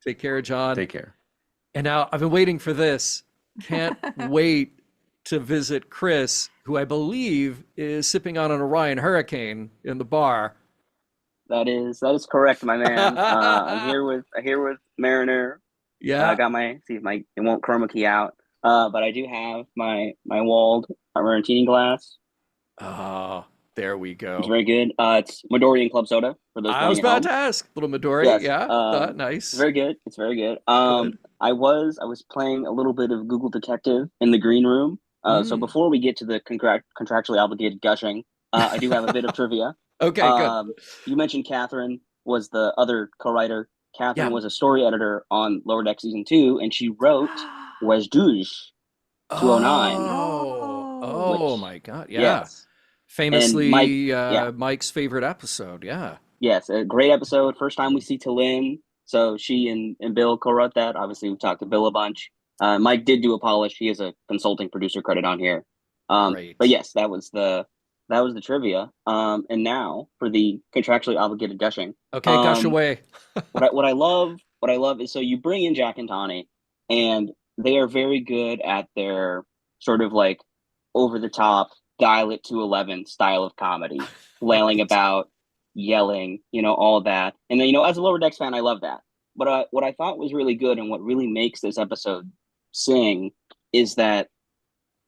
Take care, John. Take care. And now I've been waiting for this. Can't wait to visit Chris, who I believe is sipping on an Orion Hurricane in the bar. That is correct, my man. I'm here with Mariner. Yeah. I got it won't chroma key out. But I do have my walled martini glass. Oh, there we go. It's very good. It's Midori and Club Soda for those I was playing at about home. to ask. Little Midori. Yes, Yeah. Nice. It's very good. It's very good. Good. I was playing a little bit of Google Detective in the green room. So Mm. before we get to the contractually obligated gushing, I do have a bit of trivia. Okay, good. Um, you mentioned Catherine was the other co-writer. Yeah. Catherine was a story editor on Lower Deck season 2, and she wrote Wes Douche 209, Oh which my God. Yeah. yes, and Mike, Famously, yeah, Mike's favorite episode. Yeah. yes, a great episode. First time we see Lynn. So she and Bill co-wrote that. Obviously, we talked to Bill a bunch. Mike did do a polish. He has a consulting producer credit on here. But Great. yes, that was the trivia. And now for the contractually obligated gushing. Okay, gush Um, away. what I love is, so you bring in Jack and Tawny, and they are very good at their sort of like over the top, dial it to 11 style of comedy, flailing Right. about, yelling, all of that. And then, as a Lower Decks fan, I love that. But what I thought was really good and what really makes this episode sing is that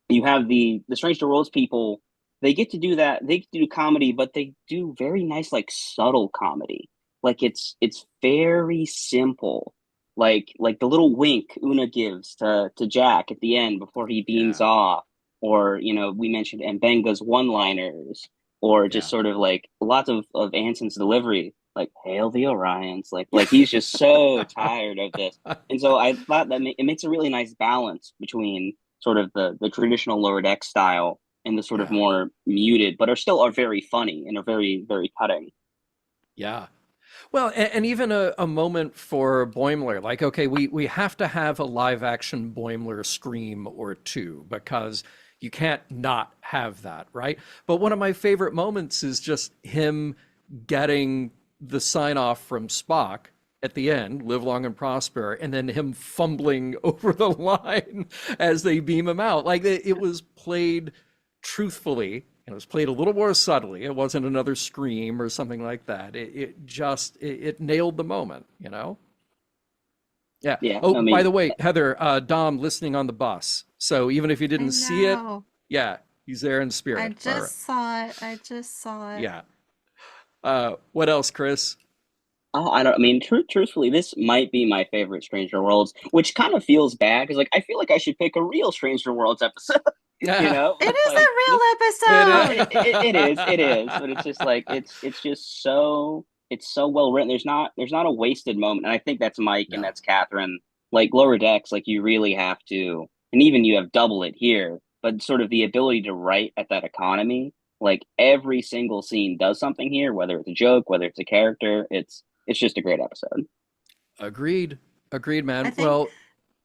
you have the Strange New Worlds people. They get to do that. They get to do comedy, but they do very nice, like subtle comedy. Like it's very simple. Like the little wink Una gives to Jack at the end before he beams Yeah. off, or we mentioned Mbenga's one-liners, or just Yeah. sort of like lots of Anson's delivery, like "Hail the Orions," like he's just so tired of this. And so I thought that it makes a really nice balance between sort of the traditional Lower Deck style and the sort of Yeah. more muted, but are very funny and are very, very cutting. Yeah. Well, and even a moment for Boimler, like, okay, we have to have a live action Boimler scream or two because you can't not have that, right? But one of my favorite moments is just him getting the sign off from Spock at the end, live long and prosper, and then him fumbling over the line as they beam him out. Like it was played truthfully, and it was played a little more subtly. It wasn't another scream or something like that. It nailed the moment, you know? Yeah. Yeah, Oh, I by mean, the way, Heather, Dom listening on the bus. So even if you I didn't see it, know. yeah, he's there in I spirit. All right. just saw it. I just saw it. Yeah. What else, Chris? oh, I don't. I mean, truthfully, this might be my favorite Stranger Worlds, which kind of feels bad because, like, I feel like I should pick a real Stranger Worlds episode, It But is like this, a It real is. episode. it is, but it's just like it's just so it's so well written. There's not a wasted moment, and I think that's Mike and No. that's Catherine. Like Lower Decks, like you really have to, and even you have double it here, but sort of the ability to write at that economy. Like every single scene does something here, whether it's a joke, whether it's a character. It's just a great episode. Agreed. Agreed, I man. think Well,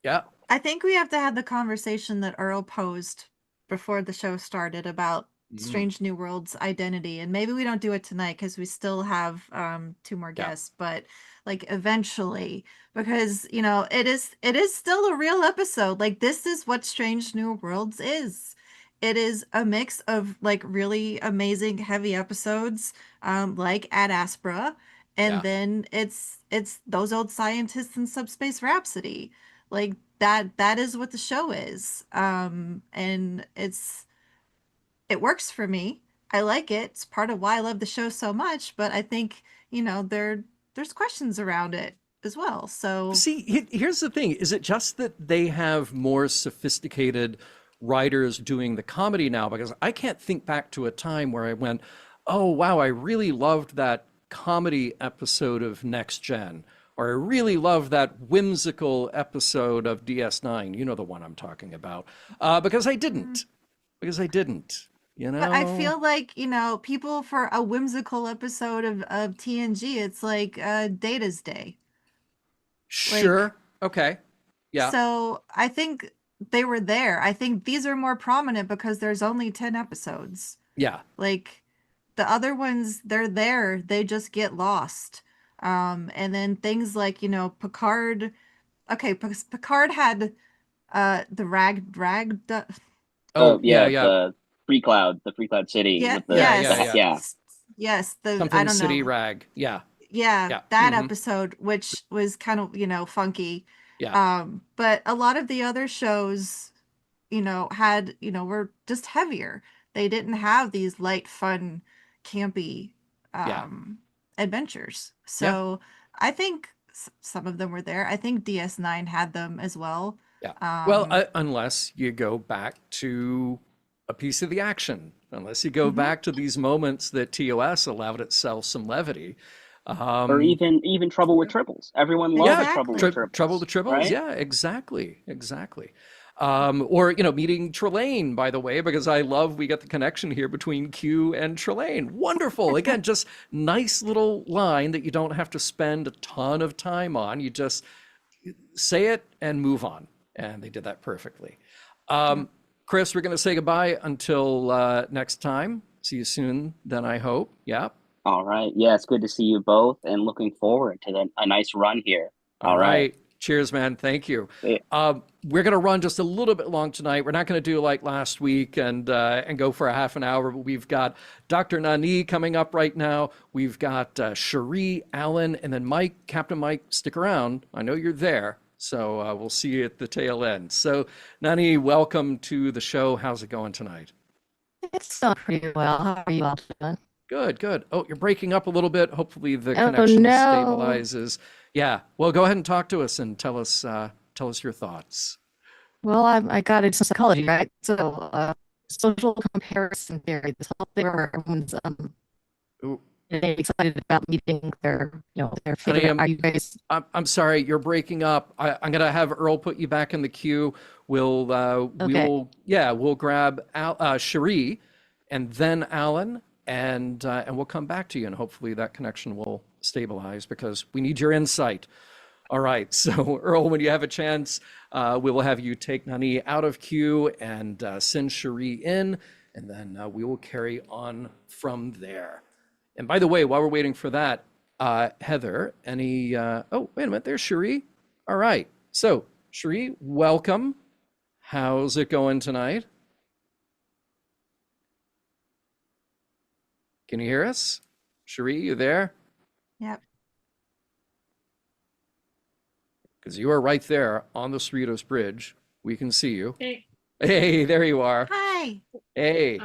yeah. I think we have to have the conversation that Earl posed before the show started about Mm, Strange New Worlds identity. And maybe we don't do it tonight because we still have two more yeah. guests, but like eventually, because it is still a real episode. Like this is what Strange New Worlds is. It is a mix of like really amazing heavy episodes, like Ad Aspera, and Yeah. then it's those old scientists in Subspace Rhapsody. Like that is what the show is. And it works for me. I like it. It's part of why I love the show so much, but I think, there's questions around it as well. So See, here's the thing. Is it just that they have more sophisticated writers doing the comedy now? Because I can't think back to a time where I went, oh, wow, I really loved that comedy episode of Next Gen, or I really loved that whimsical episode of DS9. You know the one I'm talking about. Because I mm, didn't. Because I didn't. You but I know? feel like, people for a whimsical episode of TNG, it's like Data's Day. Like Sure. Okay. Yeah. so I think they were there. I think these are more prominent because there's only 10 episodes. Yeah. Like the other ones, they're there, they just get lost. And then things like, Picard. Okay, Picard had the Oh Oh, yeah, yeah, yeah. the Free Cloud City yeah, with Yeah, the yeah, yes. yeah. yeah. Yes, the I Something don't City know. Rag. Yeah. Yeah, Yeah. that Hmm. episode, which was kind of, funky. Yeah. But a lot of the other shows, had, were just heavier. They didn't have these light, fun, campy Yeah. adventures. Yeah. So I think some of them were there. I think DS9 had them as well. Yeah. Well, unless you go back to a piece of the action, unless you go back to these moments that TOS allowed itself some levity. Or even Trouble with Triples. Everyone loves Trouble with Triples. Trouble with Triples. Right? Yeah, exactly. Or, meeting Trelane, by the way, because we get the connection here between Q and Trelane. Wonderful. Again, just nice little line that you don't have to spend a ton of time on. You just say it and move on. And they did that perfectly. Chris, we're going to say goodbye until next time. See you soon, then, I hope. Yeah. All right. Yeah, it's good to see you both and looking forward to a nice run here. All right. Cheers, man. Thank you. Yeah. We're going to run just a little bit long tonight. We're not going to do like last week and go for a half an hour. But we've got Dr. Nani coming up right now. We've got Cherie, Alan, and then Mike. Captain Mike, stick around. I know you're there. So we'll see you at the tail end. So Nani, welcome to the show. How's it going tonight? It's going pretty well. How are you all doing? Good. Oh, you're breaking up a little bit. Hopefully the connection stabilizes. Yeah. Well, go ahead and talk to us and tell us your thoughts. Well, I got into psychology, right? So, social comparison theory. This whole thing where everyone's excited about meeting their favorite. Honey, are you guys? I'm sorry, you're breaking up. I'm gonna have Earl put you back in the queue. We'll grab Cherie, and then Alan. And we'll come back to you, and hopefully that connection will stabilize because we need your insight. All right, so Earl, when you have a chance, we will have you take Nani out of queue and send Cherie in, and then we will carry on from there. And by the way, while we're waiting for that, Heather, oh, wait a minute, there's Cherie. All right, so Cherie, welcome. How's it going tonight? Can you hear us? Cherie, you there? Yep. Because you are right there on the Cerritos Bridge. We can see you. Hey. Hey, there you are. Hi. Hey.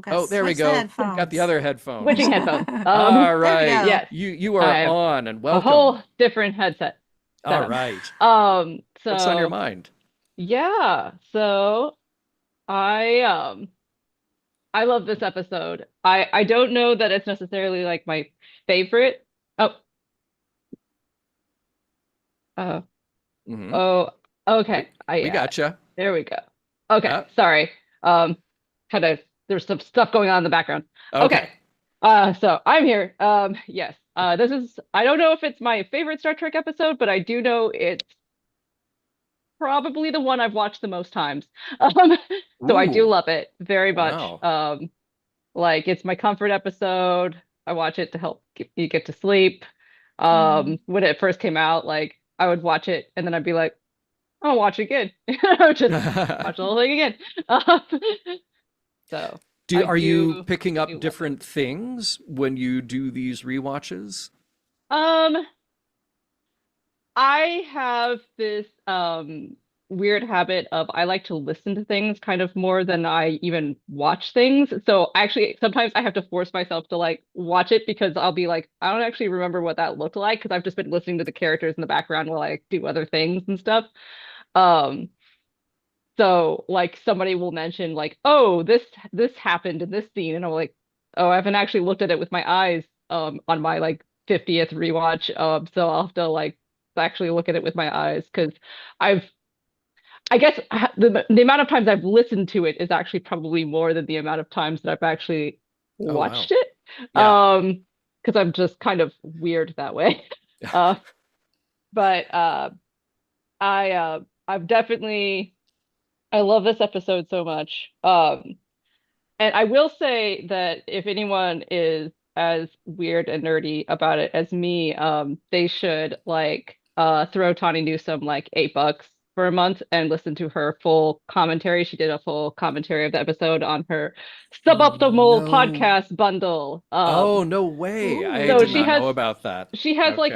Oh, there we go. Got the other headphones. Switching headphones. All right. Yes. You are on and welcome. A whole different headset. All right. So what's on your mind? Yeah. So I love this episode. I don't know that it's necessarily like my favorite. Oh, okay. We gotcha. There we go. Okay, sorry. There's some stuff going on in the background. Okay. So I'm here. Yes. I don't know if it's my favorite Star Trek episode, but I do know it's probably the one I've watched the most times. So I do love it very much. Wow. Like it's my comfort episode. I watch it to help you get to sleep. When it first came out, like I would watch it and then I'd be like, I'll watch it again. I would just watch the whole thing again. So are you picking up different things when you do these rewatches? I have this weird habit of I like to listen to things kind of more than I even watch things. So actually sometimes I have to force myself to like watch it because I'll be like, I don't actually remember what that looked like because I've just been listening to the characters in the background while I do other things and stuff. So like somebody will mention like, oh, this happened in this scene, and I'm like, oh, I haven't actually looked at it with my eyes on my like 50th rewatch. So I'll have to like actually look at it with my eyes because I guess the amount of times I've listened to it is actually probably more than the amount of times that I've actually watched it. Yeah. Because I'm just kind of weird that way. But I've definitely I love this episode so much. And I will say that if anyone is as weird and nerdy about it as me, they should like throw Tawny Newsome like $8 for a month and listen to her full commentary. She did a full commentary of the episode on her Suboptimal podcast bundle. Oh, no way. I So did not know about that. She has like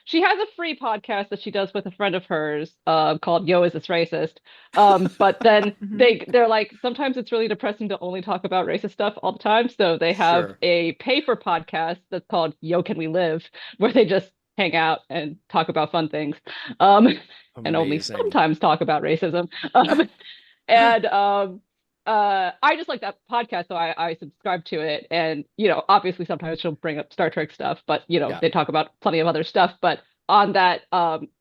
she has a free podcast that she does with a friend of hers called Yo, Is This Racist? But then they're like, sometimes it's really depressing to only talk about racist stuff all the time. So they have Sure. a pay for podcast that's called Yo, Can We Live? Where they just hang out and talk about fun things. And only Amazing. sometimes talk about racism. And I just like that podcast, so I subscribe to it. And obviously sometimes she'll bring up Star Trek stuff, but Yeah. they talk about plenty of other stuff. But on that,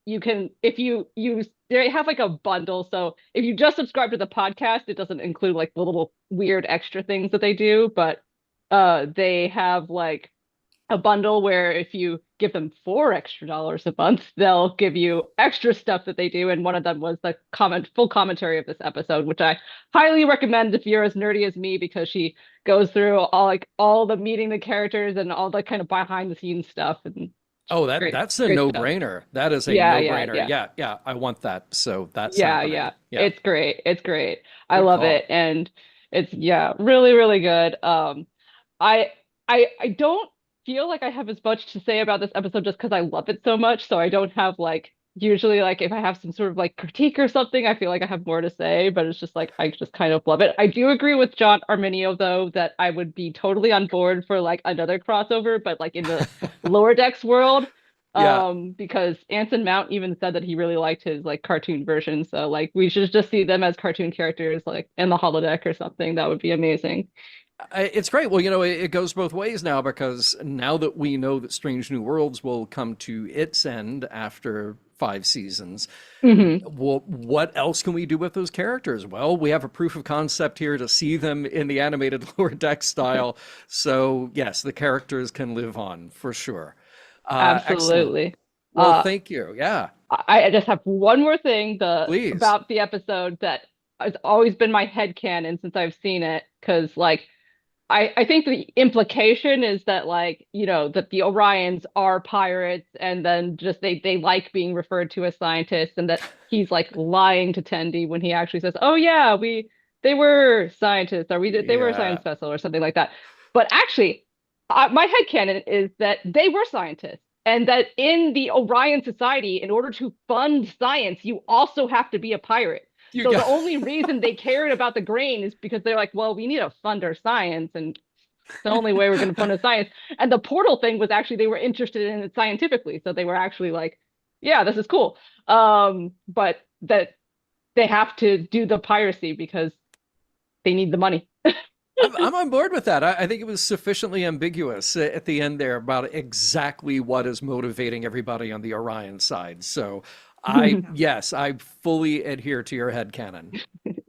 you can, if you use, they have like a bundle. So if you just subscribe to the podcast, it doesn't include like the little weird extra things that they do, but they have like a bundle where if you give them $4 extra a month, they'll give you extra stuff that they do. And one of them was the full commentary of this episode, which I highly recommend if you're as nerdy as me, because she goes through all the meeting the characters and all the kind of behind the scenes stuff. And Oh, great- that's a great stuff. no-brainer. That is a Yeah, no-brainer. yeah. Yeah, I want that. So that's Yeah, happening. yeah. It's great. It's great. I Good love call. it. And it's really, really good. I don't feel like I have as much to say about this episode just because I love it so much. So I don't have like usually like if I have some sort of like critique or something, I feel like I have more to say, but it's just like I just kind of love it. I do agree with John Arminio though that I would be totally on board for like another crossover, but like in the Lower Decks world. Yeah. Because Anson Mount even said that he really liked his like cartoon version. So like we should just see them as cartoon characters like in the holodeck or something. That would be amazing. It's great. Well, it goes both ways now, because now that we know that Strange New Worlds will come to its end after 5 seasons, well, what else can we do with those characters? Well, we have a proof of concept here to see them in the animated Lower Deck style. So yes, the characters can live on for sure. Excellent. Absolutely. Well, thank you. Yeah. I just have one more thing Please. about the episode that has always been my headcanon since I've seen it. Because like I think the implication is that like, that the Orions are pirates, and then just they like being referred to as scientists, and that he's like lying to Tendi when he actually says, "Oh yeah, they were scientists, or they were a Yeah. science vessel," or something like that. But actually, my headcanon is that they were scientists, and that in the Orion Society, in order to fund science, you also have to be a pirate. So the only reason they cared about the grain is because they're like, well, we need to fund our science, and it's the only way we're going to fund our science. And the portal thing was actually they were interested in it scientifically, so they were actually like, yeah, this is cool. But that they have to do the piracy because they need the money. I'm on board with that. I think it was sufficiently ambiguous at the end there about exactly what is motivating everybody on the Orion side. So yes, I fully adhere to your headcanon.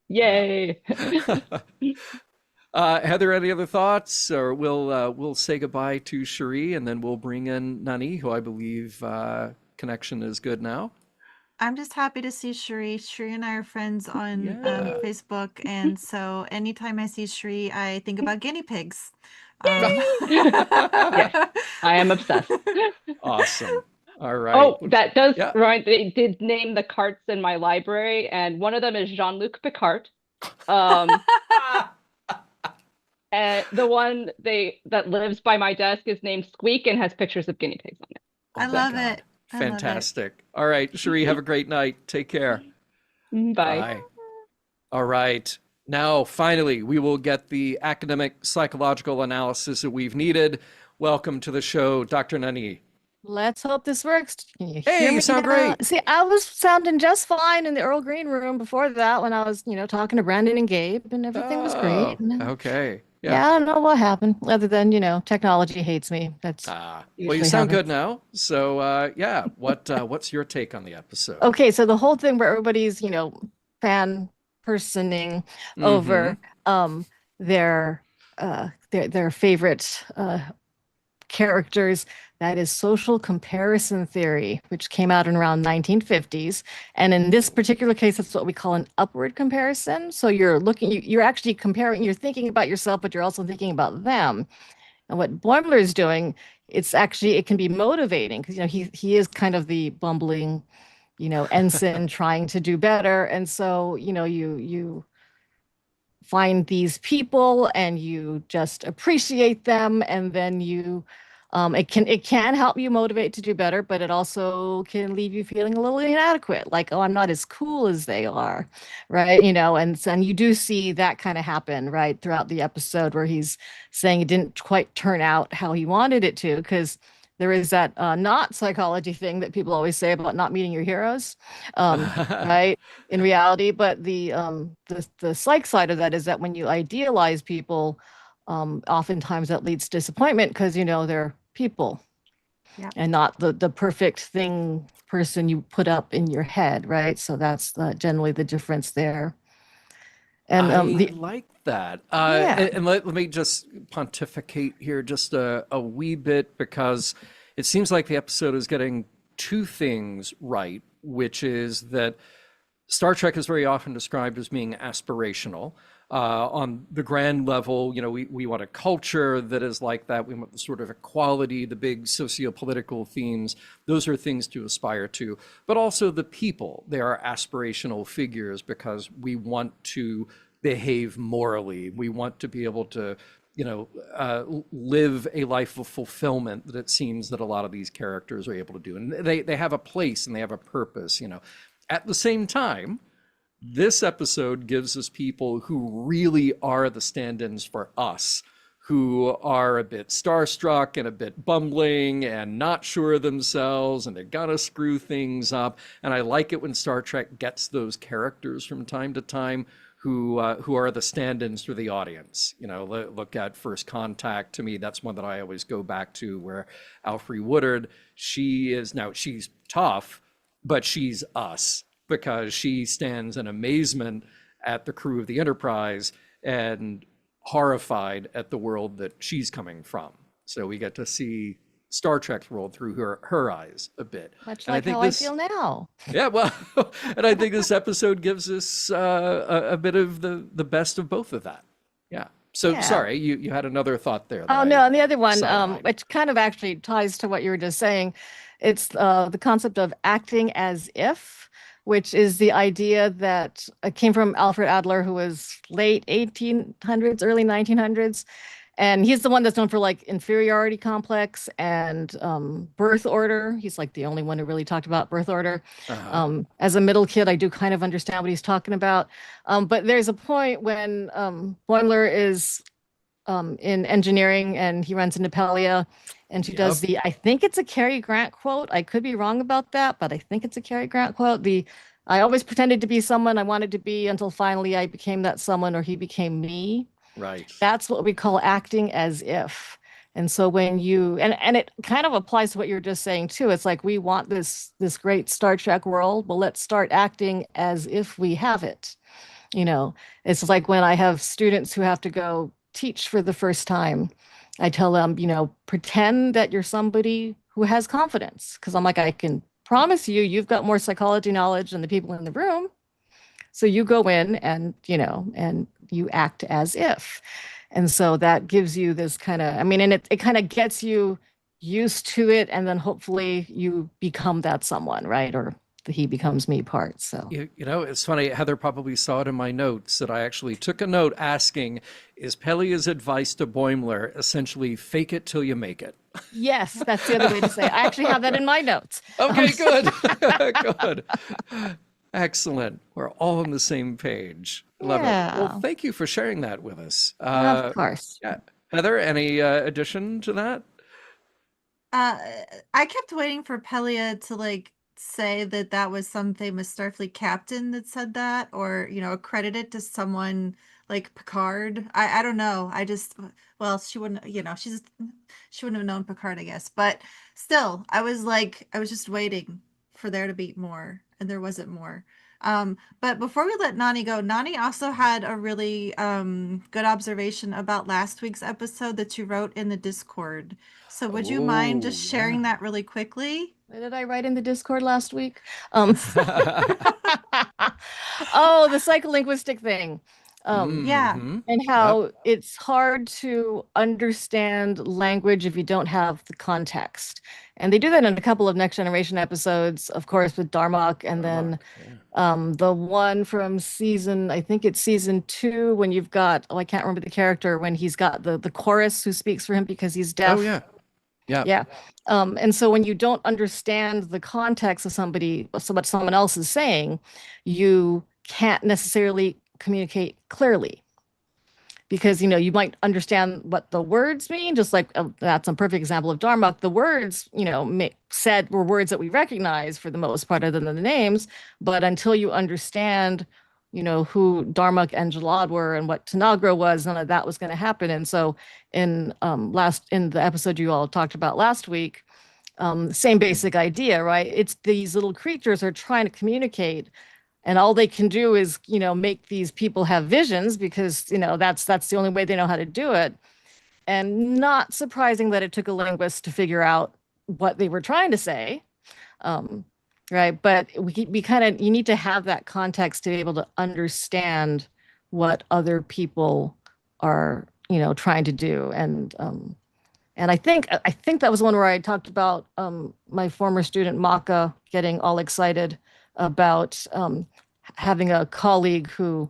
Yay. Heather, any other thoughts? Or we'll say goodbye to Cherie, and then we'll bring in Nani, who I believe connection is good now. I'm just happy to see Cherie. Cherie and I are friends on Yeah. Facebook, and so anytime I see Cherie, I think about guinea pigs. Yes, I am obsessed. Awesome. All right. Oh, that does Yeah. right. They did name the carts in my library, and one of them is Jean-Luc Picard. And the one that lives by my desk is named Squeak and has pictures of guinea pigs on it. I love it. I love it. Fantastic. All right, Cherie, have a great night. Take care. Bye. All right. Now, finally, we will get the academic psychological analysis that we've needed. Welcome to the show, Dr. Nani. Let's hope this works. Can you Hey, hear you me sound now? great. See, I was sounding just fine in the Earl Green room before that when I was, talking to Brandon and Gabe, and everything was great. And then- Okay. yeah, I don't know what happened other than, technology hates me. That's Well, you usually sound happens. good now. So, yeah, what's your take on the episode? Okay, so the whole thing where everybody's, fan personing over their favorite characters, that is social comparison theory, which came out in around 1950s. And in this particular case, that's what we call an upward comparison. So you're actually comparing, you're thinking about yourself, but you're also thinking about them. And what Boimler is doing, it can be motivating because, he is kind of the bumbling, ensign trying to do better. And so, you find these people and you just appreciate them, and then you It can help you motivate to do better, but it also can leave you feeling a little inadequate, like, oh, I'm not as cool as they are, right? And you do see that kind of happen, right, throughout the episode where he's saying it didn't quite turn out how he wanted it to, because there is that not psychology thing that people always say about not meeting your heroes, right? In reality, but the psych side of that is that when you idealize people, oftentimes that leads to disappointment because they're people Yeah. and not the perfect person you put up in your head, right? So that's generally the difference there. And I the like that. Yeah. And let me just pontificate here just a wee bit, because it seems like the episode is getting two things right, which is that Star Trek is very often described as being aspirational. On the grand level, we want a culture that is like that. We want the sort of equality, the big socio-political themes. Those are things to aspire to. But also the people, they are aspirational figures because we want to behave morally. We want to be able to, live a life of fulfillment that it seems that a lot of these characters are able to do. And they have a place and they have a purpose, At the same time, this episode gives us people who really are the stand-ins for us, who are a bit starstruck and a bit bumbling and not sure of themselves, and they're gonna screw things up. And I like it when Star Trek gets those characters from time to time who are the stand-ins for the audience. Look at First Contact. To me, that's one that I always go back to, where Alfre Woodard, she's tough, but she's us, because she stands in amazement at the crew of the Enterprise and horrified at the world that she's coming from. So we get to see Star Trek's world through her eyes a bit. much And like how I feel now. Yeah, well, and I think this episode gives us a bit of the best of both of that. Yeah. So Yeah. sorry, you had another thought there. Oh no, and the other one, sidelined. which kind of actually ties to what you were just saying, it's the concept of acting as if, which is the idea that came from Alfred Adler, who was late 1800s, early 1900s. And he's the one that's known for like inferiority complex and birth order. He's like the only one who really talked about birth order. As a middle kid, I do kind of understand what he's talking about. But there's a point when Boimler is in engineering and he runs into Pelia and she does I think it's a Cary Grant quote. I could be wrong about that, but I think it's a Cary Grant quote. I always pretended to be someone I wanted to be until finally I became that someone, or he became me. Right. That's what we call acting as if. And so when and it kind of applies to what you're just saying too. It's like, we want this great Star Trek world, but let's start acting as if we have it. It's like when I have students who have to go teach for the first time, I tell them, pretend that you're somebody who has confidence. Because I'm like, I can promise you've got more psychology knowledge than the people in the room. So you go in and, and you act as if. And so that gives you this kind of, and it kind of gets you used to it. And then hopefully you become that someone, right? Or the he becomes me part. So, it's funny. Heather probably saw it in my notes that I actually took a note asking, is Pelia's advice to Boimler essentially fake it till you make it? Yes, that's the other way to say it. I actually have that in my notes. Okay, good. Good. Excellent. We're all on the same page. Love it. Well, thank you for sharing that with us. Of course. Yeah. Heather, any addition to that? I kept waiting for Pelia to say that was some famous Starfleet captain that said that, or accredit it to someone like Picard. I don't know. She wouldn't, she wouldn't have known Picard, I guess. But still, I was just waiting for there to be more, and there wasn't more. But before we let Nani go, Nani also had a really good observation about last week's episode that you wrote in the Discord. So would you mind just sharing that really quickly? What did I write in the Discord last week? Oh, the psycholinguistic thing. Yeah. And how it's hard to understand language if you don't have the context. And they do that in a couple of Next Generation episodes, of course, with Darmok, and then the one from I think it's season 2, when you've got, I can't remember the character, when he's got the chorus who speaks for him because he's deaf. Oh, yeah. Yeah. Yeah. And so when you don't understand the context of somebody, so what someone else is saying, you can't necessarily communicate clearly because, you might understand what the words mean, just like that's a perfect example of Dharma. The words, said were words that we recognize for the most part, other than the names. But until you understand, who Dharmak and Jalad were and what Tanagra was, none of that was going to happen. And so in the episode you all talked about last week, same basic idea, right? It's these little creatures are trying to communicate, and all they can do is, make these people have visions because, that's the only way they know how to do it. And not surprising that it took a linguist to figure out what they were trying to say. Um, right. But we kind of, you need to have that context to be able to understand what other people are, trying to do. And I think that was one where I talked about my former student Maka getting all excited about having a colleague who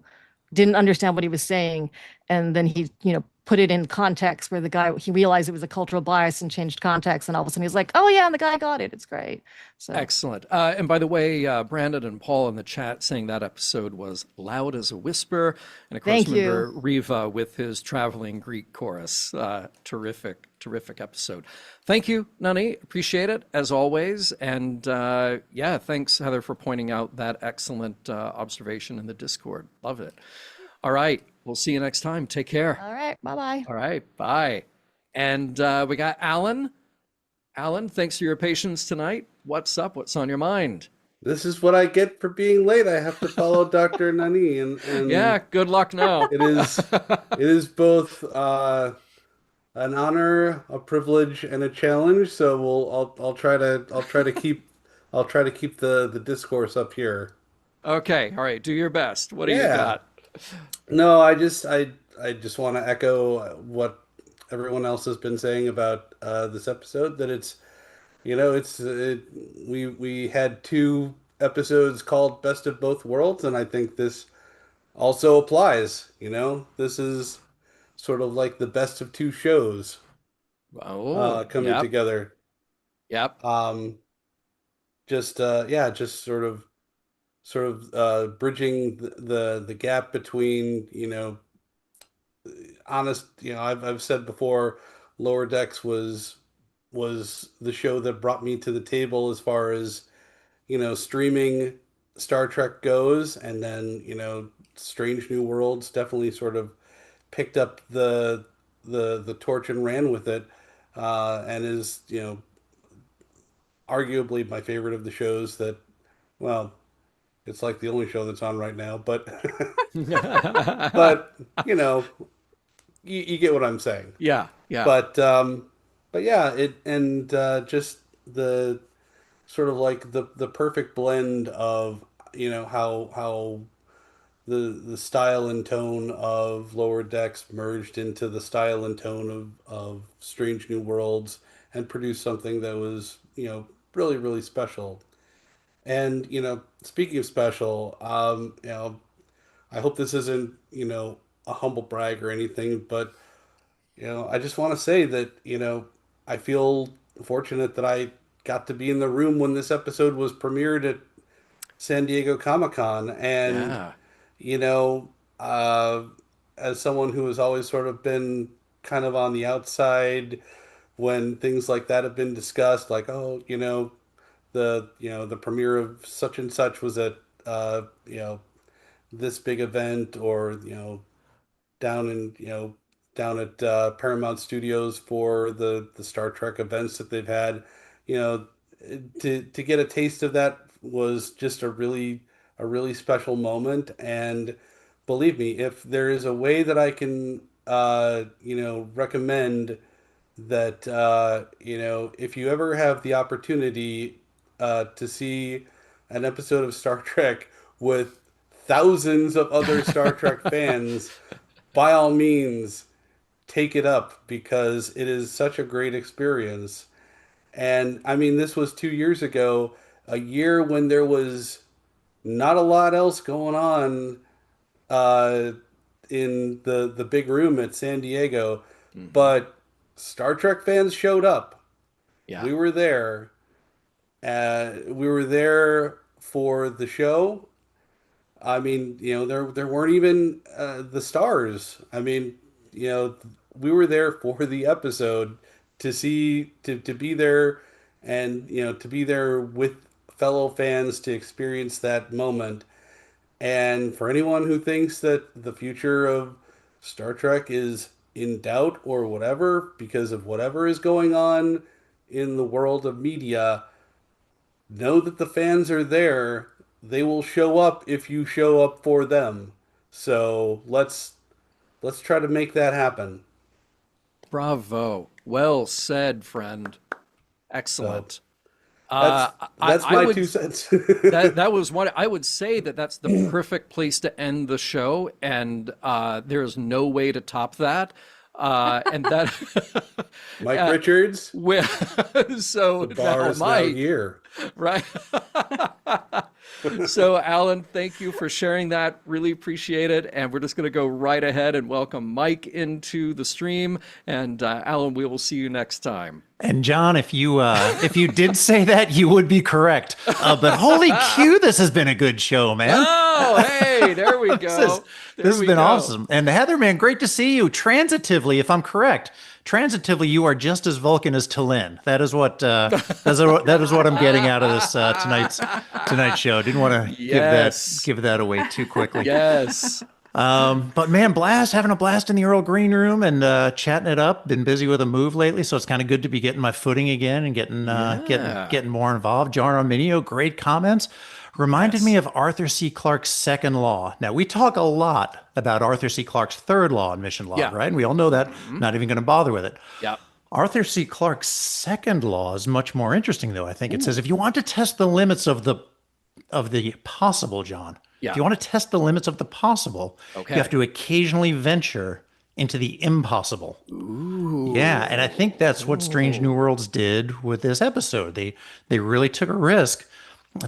didn't understand what he was saying, and then he put it in context where he realized it was a cultural bias and changed context, and all of a sudden he's like, oh yeah, and the guy got it. It's great. So Excellent. And by the way, Brandon and Paul in the chat saying that episode was loud as a whisper. And of course, Thank remember you. Riva with his traveling Greek chorus. Terrific, terrific episode. Thank you, Nani. Appreciate it as always. And yeah, thanks, Heather, for pointing out that excellent observation in the Discord. Love it. All right. We'll see you next time. Take care. all right, bye bye. All right. Bye. And we got Alan. Alan, thanks for your patience tonight. What's up? What's on your mind? This is what I get for being late. I have to follow Dr. Nani, and Yeah, good luck now. it is both an honor, a privilege, and a challenge. So I'll try to keep the discourse up here. Okay, all right, do your best. What do you Yeah. got? No, I just want to echo what everyone else has been saying about this episode. That we had two episodes called Best of Both Worlds, and I think this also applies. This is sort of like the best of two shows Oh, coming yep, together. yep. Just bridging the gap between honest. I've said before, Lower Decks was the show that brought me to the table as far as streaming Star Trek goes, and then Strange New Worlds definitely sort of picked up the torch and ran with it, and is arguably my favorite of the shows that, well, it's like the only show that's on right now, but but you get what I'm saying. Yeah, yeah. But yeah, it and just the sort of like the perfect blend of how the style and tone of Lower Decks merged into the style and tone of Strange New Worlds and produced something that was really, really special. And speaking of special, I hope this isn't a humble brag or anything, but I just want to say that I feel fortunate that I got to be in the room when this episode was premiered at San Diego Comic-Con, and Yeah. you know, uh, as someone who has always sort of been kind of on the outside when things like that have been discussed, like, oh, the premiere of such and such was at uh, you know this big event, or down in down at Paramount Studios for the Star Trek events that they've had. You know, to get a taste of that was just a really special moment. And believe me, if there is a way that I can recommend that if you ever have the opportunity to see an episode of Star Trek with thousands of other Star Trek fans, by all means, take it up, because it is such a great experience. And I mean, this was 2 years ago, a year when there was not a lot else going on uh, in the big room at San Diego, Mhm. but Star Trek fans showed up. Yeah. We were there. We were there for the show. I mean, there weren't even the stars. I mean, we were there for the episode to see to be there, and to be there with fellow fans to experience that moment. And for anyone who thinks that the future of Star Trek is in doubt or whatever because of whatever is going on in the world of media, know that the fans are there. They will show up if you show up for them. So let's try to make that happen. Bravo. Well said, friend. Excellent. That's I my would 2 cents. that was one. I would say that that's the perfect place to end the show, and there is no way to top that. And that Mike Richards. So The bar now, is now Mike, here. right? So, Alan, thank you for sharing that. Really appreciate it. And we're just going to go right ahead and welcome Mike into the stream. And Alan, we will see you next time. And John, if you did say that, you would be correct. But holy Q, this has been a good show, man. Oh, hey, there we go. This has been awesome. And Heather, man, great to see you. Transitively, if I'm correct, you are just as Vulcan as Lynn. That is what I'm getting out of this tonight's show. Didn't want to give that away too quickly. Yes. But man, having a blast in the Earl Green Room and chatting it up. Been busy with a move lately, so it's kind of good to be getting my footing again and getting more involved. John Arminio, great comments. Reminded me of Arthur C. Clarke's second law. Now, we talk a lot about Arthur C. Clarke's third law in Mission Log, right? And we all know that. Not even going to bother with it. Yeah. Arthur C. Clarke's second law is much more interesting, though. I think it says if you want to test the limits of the possible, John, if you want to test the limits of the possible, you have to occasionally venture into the impossible. Ooh. Yeah, and I think that's what Strange New Worlds did with this episode. They really took a risk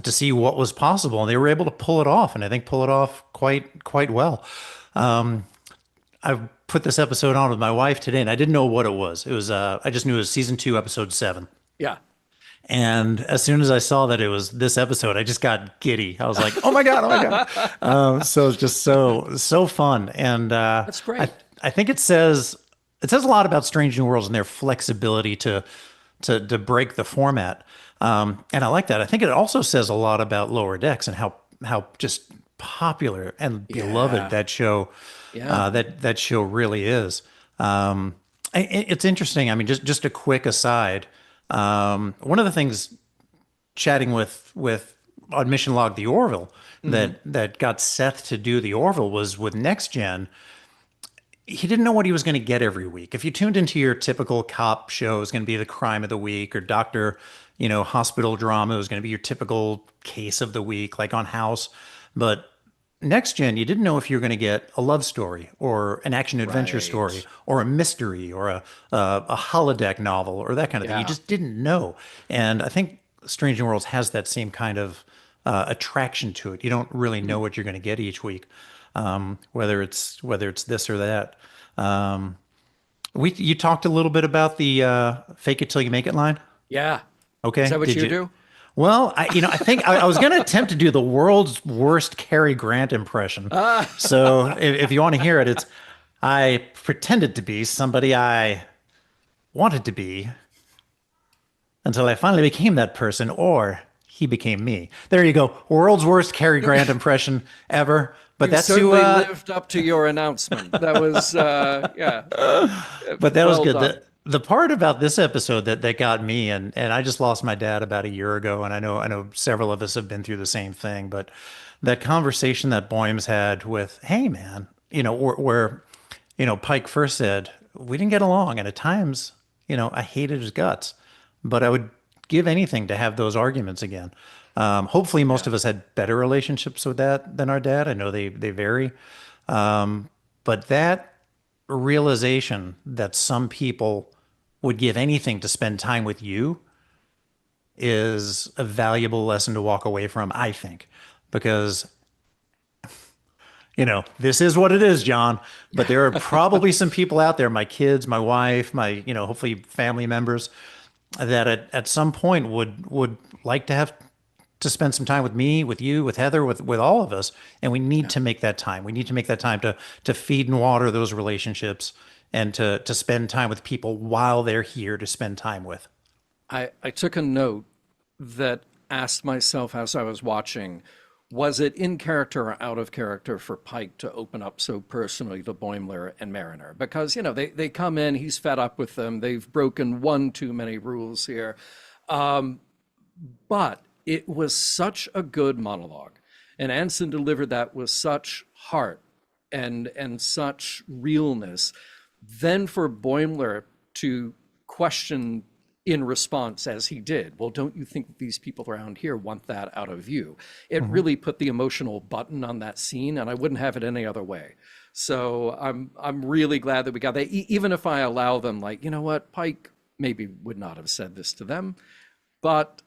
to see what was possible, and they were able to pull it off, and I think pull it off quite well. I put this episode on with my wife today, and I didn't know what it was. It was I just knew it was season 2, episode 7. Yeah. And as soon as I saw that it was this episode, I just got giddy. I was like, "Oh my god!" So it's just so fun, and that's great. I think it says a lot about Strange New Worlds and their flexibility to break the format. And I like that. I think it also says a lot about Lower Decks and how just popular and beloved that show that show really is. It's interesting. I mean, just a quick aside. One of the things chatting with on Mission Log the Orville that got Seth to do the Orville was with Next Gen. He didn't know what he was going to get every week. If you tuned into your typical cop show, it was going to be the crime of the week, or doctor, hospital drama, it was going to be your typical case of the week, like on House. But Next Gen, you didn't know if you were going to get a love story or an action adventure story or a mystery or a holodeck novel or that kind of thing. You just didn't know. And I think Strange New Worlds has that same kind of attraction to it. You don't really know what you're going to get each week, whether it's this or that. You talked a little bit about the fake it till you make it line. Yeah. Okay. Is that what you do? Well, I think I was going to attempt to do the world's worst Cary Grant impression. So if you want to hear it, I pretended to be somebody I wanted to be until I finally became that person, or he became me. There you go. World's worst Cary Grant impression ever. But that's certainly lived up to your announcement. That was, But that was good. The part about this episode that got me, and I just lost my dad about a year ago, and I know several of us have been through the same thing, but that conversation that Boymes had with, hey man, where Pike first said, we didn't get along, and at times, I hated his guts, but I would give anything to have those arguments again. Hopefully most of us had better relationships with that than our dad. I know they vary. But that realization that some people would give anything to spend time with you is a valuable lesson to walk away from, I think, because this is what it is, John, but there are probably some people out there, my kids, my wife, my, hopefully family members, that at some point would like to have to spend some time with me, with you, with Heather, with all of us, and we need to make that time. We need to make that time to feed and water those relationships and to spend time with people while they're here to spend time with. I took a note that asked myself as I was watching, was it in character or out of character for Pike to open up so personally to Boimler and Mariner? Because, they come in, he's fed up with them, they've broken one too many rules here. But it was such a good monologue. And Anson delivered that with such heart and such realness. Then for Boimler to question in response as he did, well, don't you think that these people around here want that out of you? It really put the emotional button on that scene, and I wouldn't have it any other way. So I'm really glad that we got that. Even if I allow them, like, you know what, Pike maybe would not have said this to them, but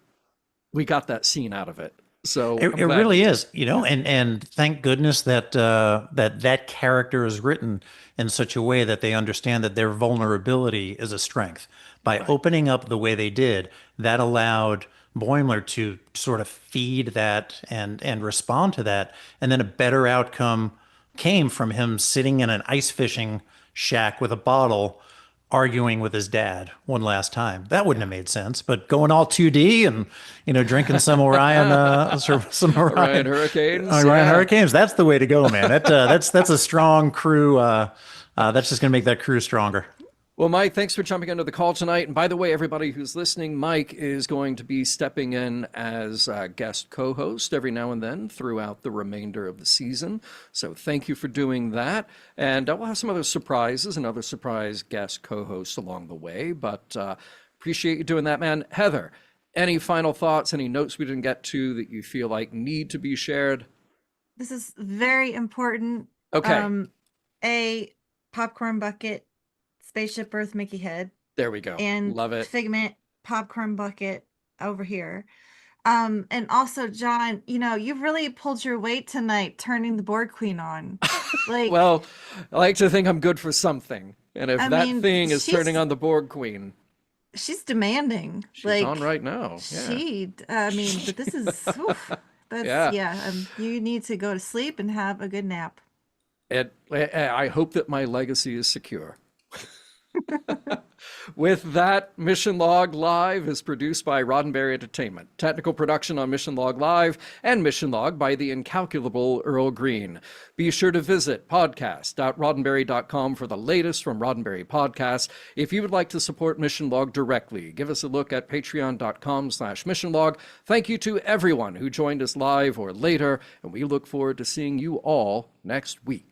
we got that scene out of it. So it really is, and thank goodness that that character is written in such a way that they understand that their vulnerability is a strength. By opening up the way they did, that allowed Boimler to sort of feed that and respond to that, and then a better outcome came from him sitting in an ice fishing shack with a bottle, arguing with his dad one last time. That wouldn't have made sense, but going all 2D and drinking some Orion Orion Hurricanes. Orion Hurricanes. That's the way to go, man. That's a strong crew. That's just gonna make that crew stronger. Well, Mike, thanks for jumping into the call tonight. And by the way, everybody who's listening, Mike is going to be stepping in as a guest co-host every now and then throughout the remainder of the season. So thank you for doing that. And we'll have some other surprises and other surprise guest co-hosts along the way. But appreciate you doing that, man. Heather, any final thoughts, any notes we didn't get to that you feel like need to be shared? This is very important. Okay. A popcorn bucket, spaceship Earth Mickey head. There we go. And love it. Figment popcorn bucket over here. And also, John, you've really pulled your weight tonight turning the Borg Queen on. Like, well, I like to think I'm good for something. And if thing is turning on the Borg Queen, she's demanding. She's on right now. Yeah. But this is you need to go to sleep and have a good nap. I hope that my legacy is secure. With that, Mission Log Live is produced by Roddenberry Entertainment. Technical production on Mission Log Live and Mission Log by the incalculable Earl Green. Be sure to visit podcast.roddenberry.com for the latest from Roddenberry Podcast. If you would like to support Mission Log directly, give us a look at patreon.com/missionlog. Thank you to everyone who joined us live or later, and we look forward to seeing you all next week.